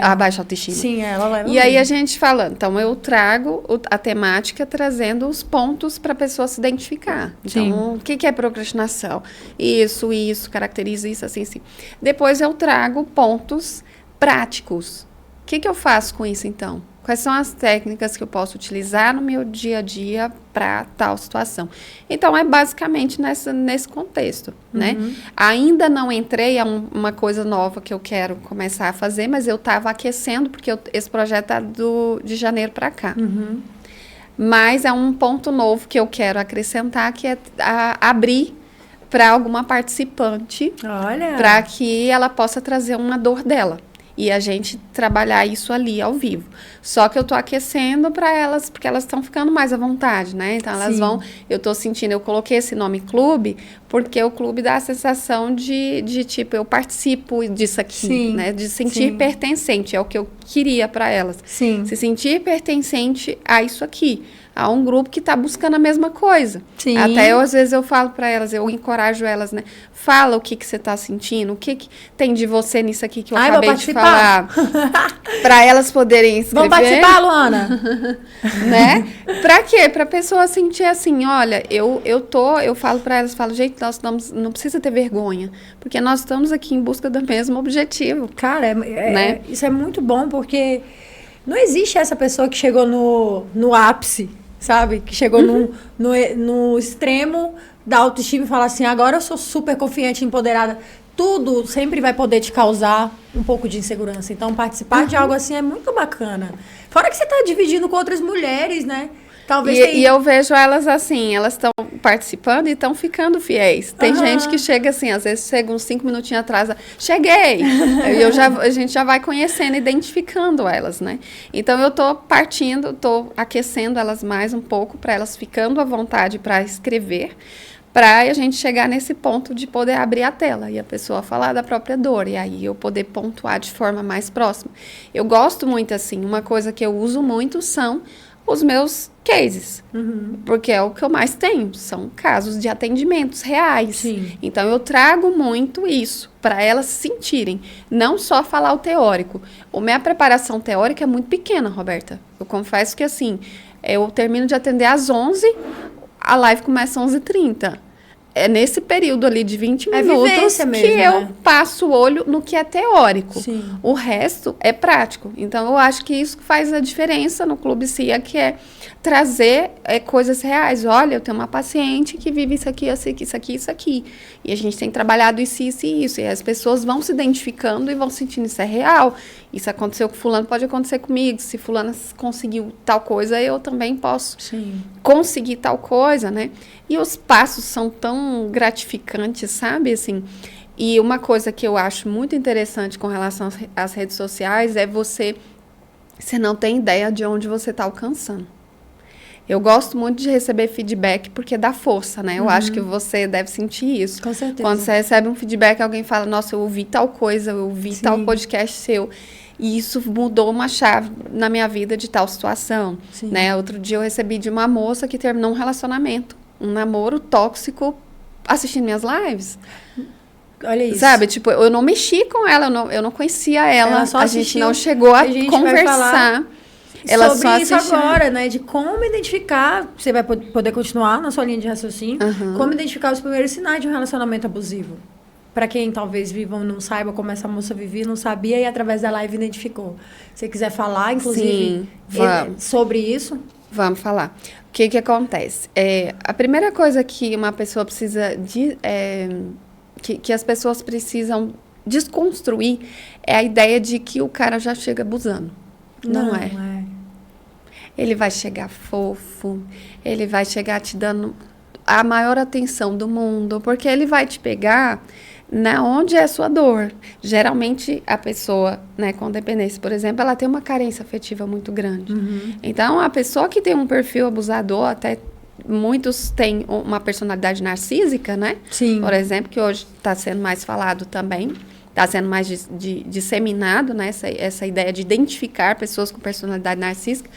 a baixa autoestima. Sim, ela leva. E aí a gente falando, então eu trago a temática trazendo os pontos para a pessoa se identificar. Então, o que é procrastinação? Isso, caracteriza isso, assim. Depois eu trago pontos práticos. O que eu faço com isso, então? Quais são as técnicas que eu posso utilizar no meu dia a dia para tal situação? Então, é basicamente nesse contexto, né? Ainda não entrei, é uma coisa nova que eu quero começar a fazer, mas eu estava aquecendo, porque esse projeto é de janeiro para cá. Mas é um ponto novo que eu quero acrescentar, que é abrir para alguma participante, para que ela possa trazer uma dor dela. E a gente trabalhar isso ali ao vivo. Só que eu tô aquecendo para elas, porque elas estão ficando mais à vontade, né? Então elas vão, eu tô sentindo, eu coloquei esse nome clube, porque o clube dá a sensação de tipo, eu participo disso aqui, né? De sentir pertencente, é o que eu queria para elas. Se sentir pertencente a isso aqui, a um grupo que está buscando a mesma coisa. Até às vezes eu falo para elas, eu encorajo elas, né? Fala o que você está sentindo, o que tem de você nisso aqui que eu acabei de falar. Para elas poderem escrever. Vamos participar, Luana? Né? Para quê? Para a pessoa sentir assim, olha, eu falo para elas, gente, nós não precisa ter vergonha, porque nós estamos aqui em busca do mesmo objetivo. Cara, né? Isso é muito bom, porque não existe essa pessoa que chegou no ápice, sabe? Que chegou no extremo da autoestima e fala assim, agora eu sou super confiante, empoderada. Tudo sempre vai poder te causar um pouco de insegurança. Então, participar de algo assim é muito bacana. Fora que você está dividindo com outras mulheres, né? Talvez e eu vejo elas assim, elas estão participando e estão ficando fiéis. Tem gente que chega assim, às vezes chega uns 5 minutinhos atrás, cheguei! A gente já vai conhecendo, identificando elas, né? Então, eu tô aquecendo elas mais um pouco, para elas ficando à vontade para escrever, para a gente chegar nesse ponto de poder abrir a tela e a pessoa falar da própria dor, e aí eu poder pontuar de forma mais próxima. Eu gosto muito assim, uma coisa que eu uso muito são os meus cases, porque é o que eu mais tenho, são casos de atendimentos reais. Então, eu trago muito isso para elas sentirem, não só falar o teórico. A minha preparação teórica é muito pequena, Roberta. Eu confesso que, assim, eu termino de atender às 11, a live começa às 11h30. é nesse período ali de 20 É minutos vivência que mesmo, eu né? passo o olho no que é teórico. Sim. O resto é prático. Então, eu acho que isso faz a diferença no Clube CIA, que é trazer coisas reais. Olha, eu tenho uma paciente que vive isso aqui, isso aqui, isso aqui. E a gente tem trabalhado isso e isso. E as pessoas vão se identificando e vão sentindo isso é real. Isso aconteceu com fulano, pode acontecer comigo. Se fulano conseguiu tal coisa, eu também posso conseguir tal coisa, né? E os passos são tão gratificantes, sabe? Assim, e uma coisa que eu acho muito interessante com relação às redes sociais é você não tem ideia de onde você está alcançando. Eu gosto muito de receber feedback porque dá força, né? Eu acho que você deve sentir isso. Com certeza. Quando você recebe um feedback, alguém fala, nossa, eu ouvi tal coisa, eu ouvi tal podcast seu. E isso mudou uma chave na minha vida de tal situação, né? Outro dia eu recebi de uma moça que terminou um relacionamento, um namoro tóxico, assistindo minhas lives. Olha isso. Sabe, tipo, eu não mexi com ela, eu não conhecia ela só a gente não chegou a conversar. Ela sobre só isso assistiu. agora, né? De como identificar, você vai poder continuar na sua linha de raciocínio, como identificar os primeiros sinais de um relacionamento abusivo. Para quem talvez viva não saiba como essa moça vivia, não sabia e através da live identificou. Se você quiser falar, inclusive, sobre isso. Vamos falar. O que acontece? A primeira coisa que uma pessoa precisa que as pessoas precisam desconstruir é a ideia de que o cara já chega abusando. Não é. Ele vai chegar fofo, ele vai chegar te dando a maior atenção do mundo, porque ele vai te pegar na onde é a sua dor. Geralmente, a pessoa, né, com dependência, por exemplo, ela tem uma carência afetiva muito grande. Então, a pessoa que tem um perfil abusador, até muitos têm uma personalidade narcísica, né? Sim. Por exemplo, que hoje está sendo mais falado também. Está sendo mais disseminado, né, essa ideia de identificar pessoas com personalidade narcísica,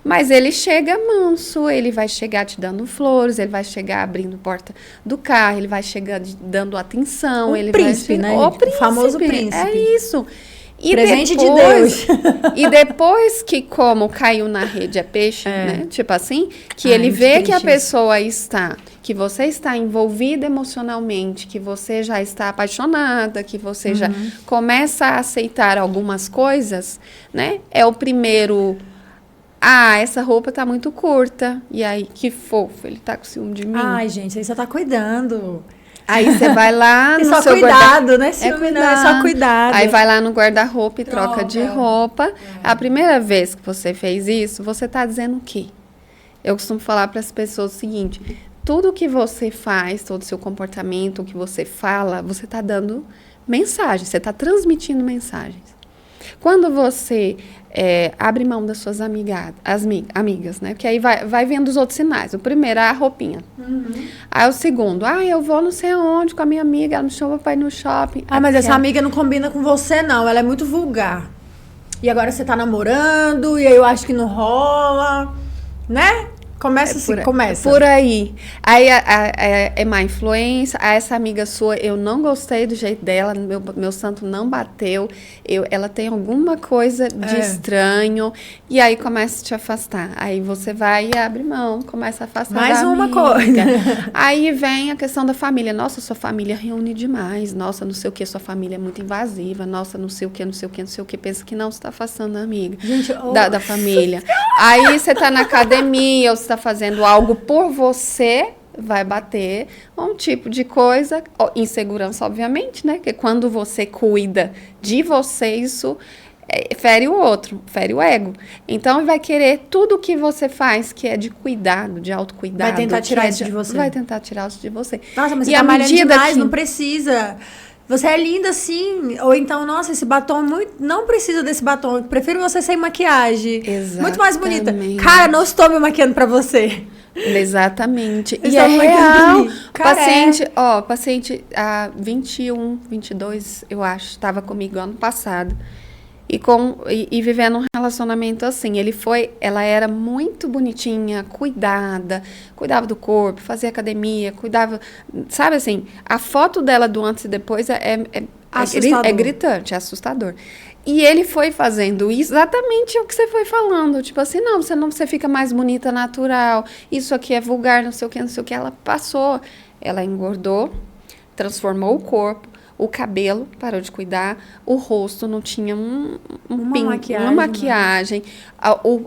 mas ele chega manso, ele vai chegar te dando flores, ele vai chegar abrindo porta do carro, ele vai chegar dando atenção. O príncipe, né? O famoso príncipe. É isso. E presente depois, de Deus. E depois que, como caiu na rede é peixe, né? Tipo assim, que ele vê que a pessoa que você está envolvida emocionalmente, que você já está apaixonada, que você já começa a aceitar algumas coisas, né? É o primeiro, essa roupa tá muito curta. E aí, que fofo, ele tá com ciúme de mim. Ai, gente, aí você tá cuidando. Aí você vai lá no só seu cuidado, né? É só cuidado. Aí vai lá no guarda-roupa e troca de roupa. A primeira vez que você fez isso, você tá dizendo o quê? Eu costumo falar para as pessoas o seguinte: tudo que você faz, todo o seu comportamento, o que você fala, você tá dando mensagem, você tá transmitindo mensagens. Quando você abre mão das suas amigas, né? Porque aí vai vendo os outros sinais. O primeiro é a roupinha. Aí o segundo, eu vou não sei aonde com a minha amiga, ela me chama pra ir no shopping. Mas essa amiga não combina com você, não. Ela é muito vulgar. E agora você tá namorando, e aí eu acho que não rola, né? Começa assim, começa. Por aí. Aí é má influência. Essa amiga sua, eu não gostei do jeito dela, meu santo não bateu. Ela tem alguma coisa de estranho. E aí começa a te afastar. Aí você vai e abre mão, começa a afastar mais da uma amiga. coisa. Aí vem a questão da família. Nossa, sua família reúne demais. Nossa, não sei o que, sua família é muito invasiva. Nossa, não sei o que, não sei o que, não sei o que. Pensa que não, você tá afastando a amiga. Gente, da família. Aí você tá na academia, ou você tá fazendo algo por você, vai bater um tipo de coisa, insegurança, obviamente, né? Porque quando você cuida de você, isso fere o outro, fere o ego. Então, vai querer tudo que você faz, que é de cuidado, de autocuidado. Vai tentar tirar isso de você. Vai tentar tirar isso de você. Nossa, mas você tá malhando demais, não precisa. Você é linda assim. Ou então, nossa, esse batom não precisa desse batom. Eu prefiro você sem maquiagem. Exatamente. Muito mais bonita. Cara, não estou me maquiando pra você. Exatamente. E é real. Paciente há 21, 22, eu acho, estava comigo ano passado. E vivendo um relacionamento assim. Ela era muito bonitinha, cuidava do corpo, fazia academia, cuidava, sabe assim, a foto dela do antes e depois é gritante, é assustador. E ele foi fazendo isso, exatamente o que você foi falando, tipo assim, você fica mais bonita natural, isso aqui é vulgar, não sei o que, ela passou Ela engordou, transformou o corpo, o cabelo parou de cuidar, o rosto não tinha uma maquiagem,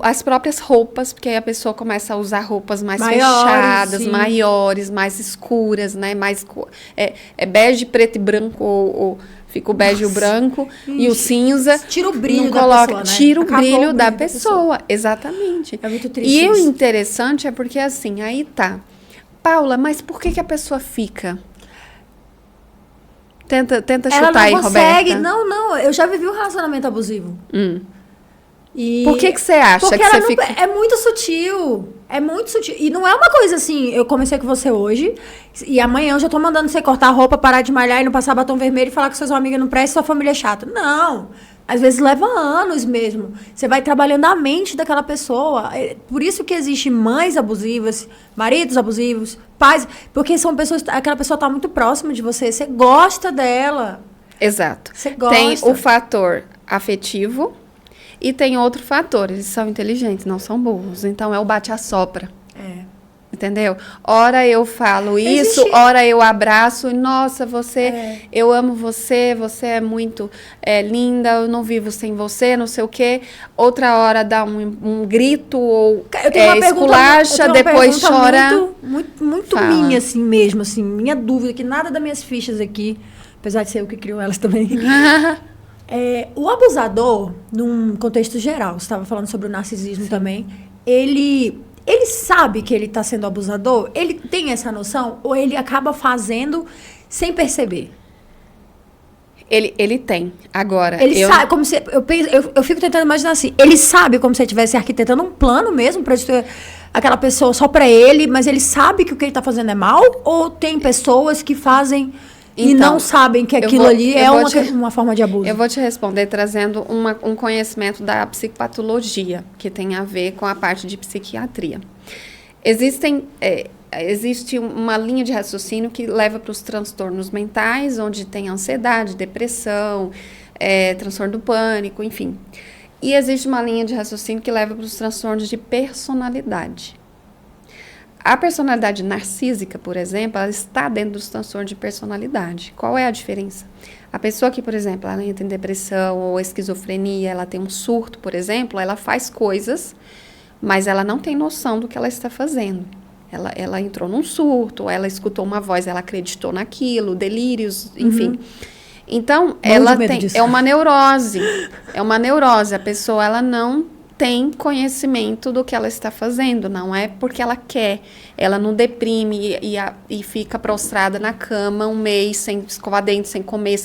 as próprias roupas, porque aí a pessoa começa a usar roupas mais fechadas, maiores, mais escuras, né? Bege, preto e branco, ou fica o bege e o branco, e o cinza. Tira o brilho da pessoa, né? Tira o brilho da pessoa, exatamente. É muito triste E o isso. interessante é porque assim, aí tá. Paula, mas por que a pessoa fica? Tenta chutar aí, Roberta. Ela não consegue. Não, eu já vivi um relacionamento abusivo. E por que você acha porque que você não, fica... É muito sutil. É muito sutil. E não é uma coisa assim, eu comecei com você hoje, e amanhã eu já tô mandando você cortar a roupa, parar de malhar e não passar batom vermelho e falar que sua amiga não presta e sua família é chata. Não. Às vezes leva anos mesmo. Você vai trabalhando a mente daquela pessoa. Por isso que existe mães abusivas, maridos abusivos, pais. Porque são pessoas. Aquela pessoa tá muito próxima de você. Você gosta dela. Exato. Você gosta. Tem o fator afetivo e tem outro fator. Eles são inteligentes, não são burros. Então é o bate-a-sopra. Entendeu? Ora eu falo isso, ora eu abraço. Nossa, eu amo você, você é muito linda, eu não vivo sem você, não sei o quê. Outra hora dá um grito ou esculacha, depois chora. Muito minha, assim mesmo, assim. Minha dúvida, que nada das minhas fichas aqui, apesar de ser eu que crio elas também. O abusador, num contexto geral, você estava falando sobre o narcisismo também, ele sabe que ele está sendo abusador? Ele tem essa noção? Ou ele acaba fazendo sem perceber? Ele tem. Agora, ele sabe, como se... Eu fico tentando imaginar assim. Ele sabe como se ele estivesse arquitetando um plano mesmo para destruir aquela pessoa só para ele, mas ele sabe que o que ele está fazendo é mal? Ou tem pessoas que fazem... e não sabem que aquilo ali é uma forma de abuso. Eu vou te responder trazendo um conhecimento da psicopatologia, que tem a ver com a parte de psiquiatria. Existe uma linha de raciocínio que leva para os transtornos mentais, onde tem ansiedade, depressão, transtorno do pânico, enfim. E existe uma linha de raciocínio que leva para os transtornos de personalidade. A personalidade narcísica, por exemplo, ela está dentro dos transtornos de personalidade. Qual é a diferença? A pessoa que, por exemplo, ela entra em depressão ou esquizofrenia, ela tem um surto, por exemplo, ela faz coisas, mas ela não tem noção do que ela está fazendo. Ela entrou num surto, ela escutou uma voz, ela acreditou naquilo, delírios, enfim. Então, ela tem... É uma neurose. A pessoa, ela não tem conhecimento do que ela está fazendo, não é porque ela quer, ela não deprime e fica prostrada na cama um mês sem escovar dente, sem comer,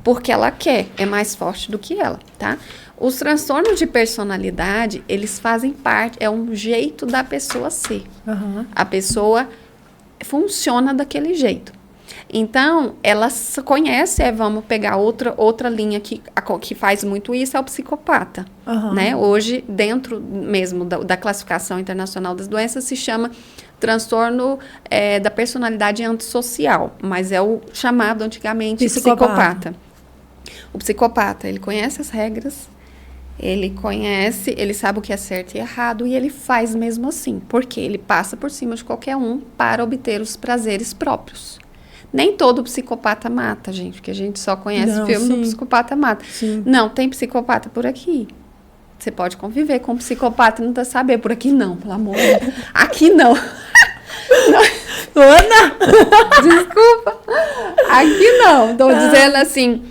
porque ela quer, é mais forte do que ela, tá? Os transtornos de personalidade, eles fazem parte, é um jeito da pessoa ser. A pessoa funciona daquele jeito. Então, ela conhece, vamos pegar outra linha que faz muito isso, é o psicopata. Né? Hoje, dentro mesmo da classificação internacional das doenças, se chama transtorno da personalidade antissocial, mas é o chamado antigamente psicopata. O psicopata, ele conhece as regras, ele sabe o que é certo e errado, e ele faz mesmo assim, porque ele passa por cima de qualquer um para obter os prazeres próprios. Nem todo psicopata mata, gente, porque a gente só conhece o filme do psicopata mata. Sim. Não, tem psicopata por aqui. Você pode conviver com um psicopata e não saber. Por aqui não, pelo amor de Deus. Aqui não. Ana! Desculpa. Aqui não. Estou dizendo assim,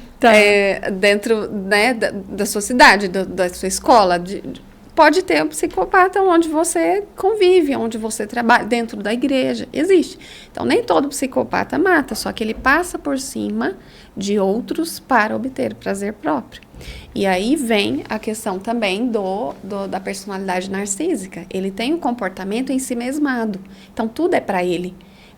dentro, né, da sua cidade, da sua escola, pode ter um psicopata onde você convive, onde você trabalha, dentro da igreja, existe. Então, nem todo psicopata mata, só que ele passa por cima de outros para obter prazer próprio. E aí vem a questão também da personalidade narcísica. Ele tem um comportamento ensimesmado, então tudo é para ele.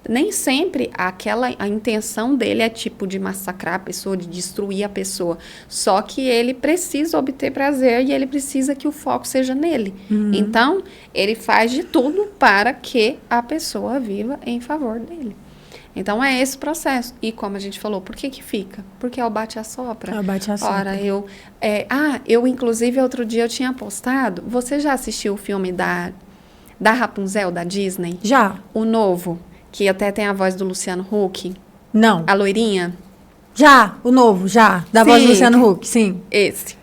Nem sempre a intenção dele é tipo de massacrar a pessoa, de destruir a pessoa. Só que ele precisa obter prazer e ele precisa que o foco seja nele. Então, ele faz de tudo para que a pessoa viva em favor dele. Então, é esse processo. E como a gente falou, por que fica? Porque é o bate-a-sopra. Ora, eu inclusive, outro dia eu tinha postado... Você já assistiu o filme da Rapunzel, da Disney? Já. O novo. que até tem a voz do Luciano Huck, Não. a loirinha. Já, o novo, já. Da voz do Sim. Luciano Huck, sim. Esse.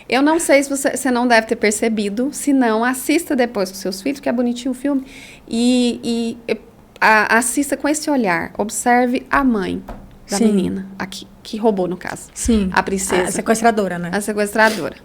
Eu não sei se você não deve ter percebido, se não, assista depois com seus filhos, que é bonitinho o filme, e assista com esse olhar. Observe a mãe da Sim. menina, que roubou, no caso. Sim. A princesa. A sequestradora, né? A sequestradora.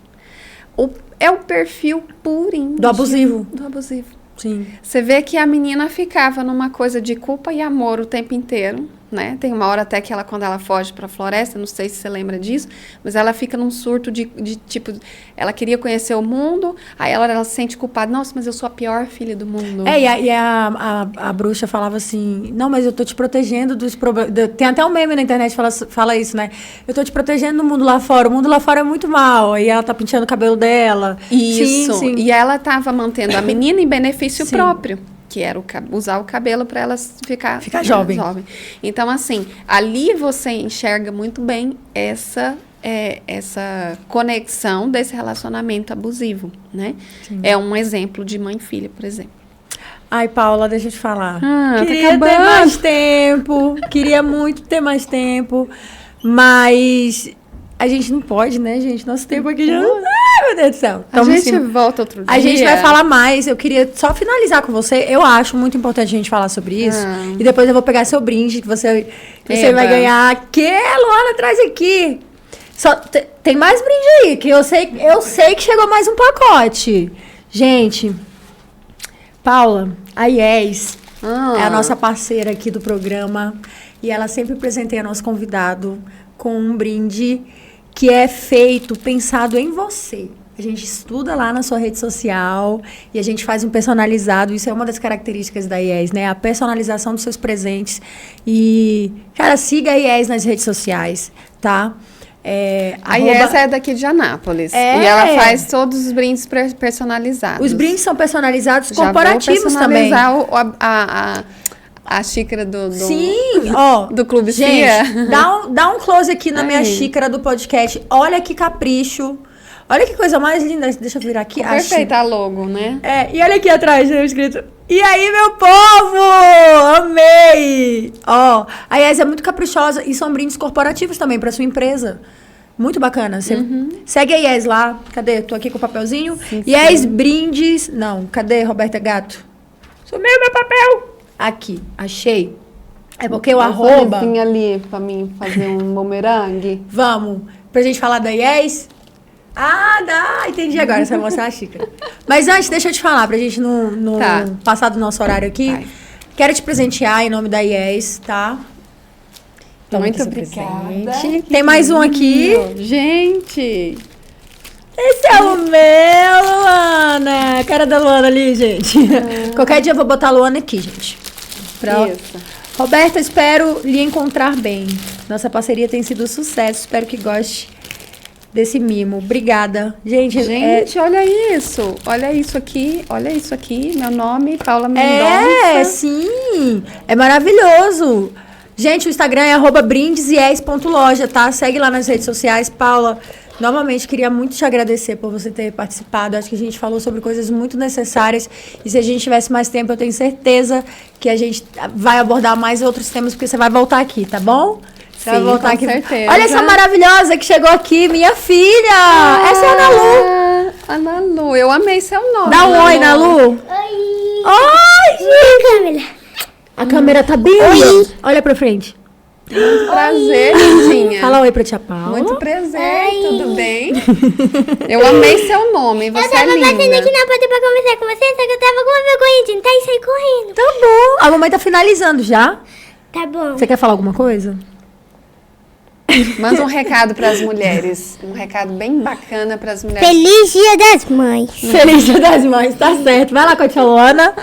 É o perfil purinho. Do abusivo. Do abusivo. Sim. Você vê que a menina ficava numa coisa de culpa e amor o tempo inteiro, né? Tem uma hora até que quando ela foge pra floresta, não sei se você lembra disso, mas ela fica num surto de tipo, ela queria conhecer o mundo, aí ela se sente culpada. Nossa, mas eu sou a pior filha do mundo. E a bruxa falava assim, não, mas eu tô te protegendo dos problemas. Tem até um meme na internet que fala isso, né? Eu tô te protegendo do mundo lá fora. O mundo lá fora é muito mal. Aí ela tá penteando o cabelo dela. Isso. Sim, sim. E ela tava mantendo a menina em benefício Sim. próprio. Que era usar o cabelo para ela ficar jovem. Então, assim, ali você enxerga muito bem essa conexão desse relacionamento abusivo, né? Sim. É um exemplo de mãe e filha, por exemplo. Ai, Paula, deixa eu te falar. Tá Queria ter acabando. mais tempo. Queria muito ter mais tempo. Mas a gente não pode, né, gente? Nosso tempo aqui já... Ai, meu Deus do céu. A gente volta outro dia. A gente vai falar mais. Eu queria só finalizar com você. Eu acho muito importante a gente falar sobre isso. E depois eu vou pegar seu brinde, que você vai ganhar. Que Luana traz aqui. Só tem mais brinde aí, que eu sei que chegou mais um pacote. Gente, Paula, a Yes é a nossa parceira aqui do programa. E ela sempre presenteia nosso convidado com um brinde que é feito, pensado em você. A gente estuda lá na sua rede social e a gente faz um personalizado. Isso é uma das características da IES, né? A personalização dos seus presentes. E, cara, siga a IES nas redes sociais, tá? A IES é daqui de Anápolis. E ela faz todos os brindes personalizados. Os brindes são personalizados, Já corporativos vou também. A xícara do Sim, ó. do Clube gente, Cia. dá um close aqui na minha Aí. xícara do podcast. Olha que capricho. Olha que coisa mais linda. Deixa eu virar aqui. Perfeita a logo, né? E olha aqui atrás, né, escrito. E aí, meu povo! Amei! Ó, a IES é muito caprichosa e são brindes corporativos também para sua empresa. Muito bacana. Você segue a IES lá. Cadê? Tô aqui com o papelzinho. IES Brindes. Não, cadê, Roberta Gato? Sumiu meu papel! Aqui, achei. É porque o arroba... ali pra mim fazer um bumerangue. Vamos, pra gente falar da IES. Ah, dá, entendi agora, você vai mostrar a xícara. Mas antes, deixa eu te falar, pra gente não passar do nosso horário aqui. Vai. Quero te presentear em nome da IES, tá? Toma Muito aqui seu obrigada. presente. Tem mais um aqui. Gente! Esse é o meu, Luana. A cara da Luana ali, gente. Qualquer dia eu vou botar a Luana aqui, gente. Isso. Roberta, espero lhe encontrar bem. Nossa parceria tem sido um sucesso. Espero que goste desse mimo. Obrigada. Gente, olha isso. Olha isso aqui. Olha isso aqui. Meu nome, Paula Mendonça. Sim. É maravilhoso. Gente, o Instagram é @brindesies.loja, tá? Segue lá nas redes sociais. Paula, novamente, queria muito te agradecer por você ter participado. Acho que a gente falou sobre coisas muito necessárias. E se a gente tivesse mais tempo, eu tenho certeza que a gente vai abordar mais outros temas, porque você vai voltar aqui, tá bom? Você vai voltar com aqui. certeza. Olha essa maravilhosa que chegou aqui, minha filha! Essa é a Ana Lu. Ana Lu, eu amei seu nome. Dá um oi, Ana Lu. Oi! Oi, gente! Câmera! A câmera tá bem. Olha pra frente. Muito prazer, lindinha. Fala oi pra tia Paula. Muito prazer, tudo bem? Eu amei seu nome, você Eu tava é linda. batendo aqui na porta pra conversar com você, só que eu tava com uma vergonha de entrar e sair correndo. Tá bom. A mamãe tá finalizando já. Tá bom. Você quer falar alguma coisa? Manda um recado pras mulheres. Um recado bem bacana pras mulheres. Feliz Dia das Mães. Feliz Dia das Mães, tá certo. Vai lá com a tia Luana.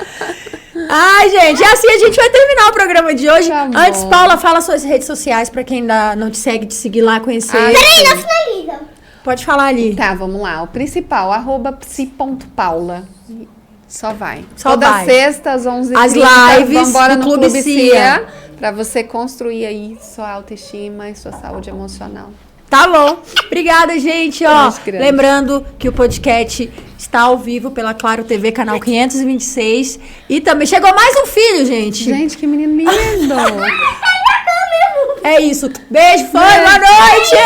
Ai, gente, e assim a gente vai terminar o programa de hoje. Tá bom. Antes, Paula, fala suas redes sociais pra quem ainda não te segue, te seguir lá, conhecer. Peraí, não finaliza. Pode falar ali. Tá, vamos lá. O principal, @psi.paula. Só vai. Só Toda vai. sexta, às 11h30. As lives Vambora do no Clube Clube Cia. Cia. Pra você construir aí sua autoestima e sua saúde emocional. Tá bom. Obrigada, gente. Ó, Beijo grande. lembrando que o podcast está ao vivo pela Claro TV, canal 526. E também chegou mais um filho, gente. Gente, que menino lindo! É isso. Beijo, foi, boa noite!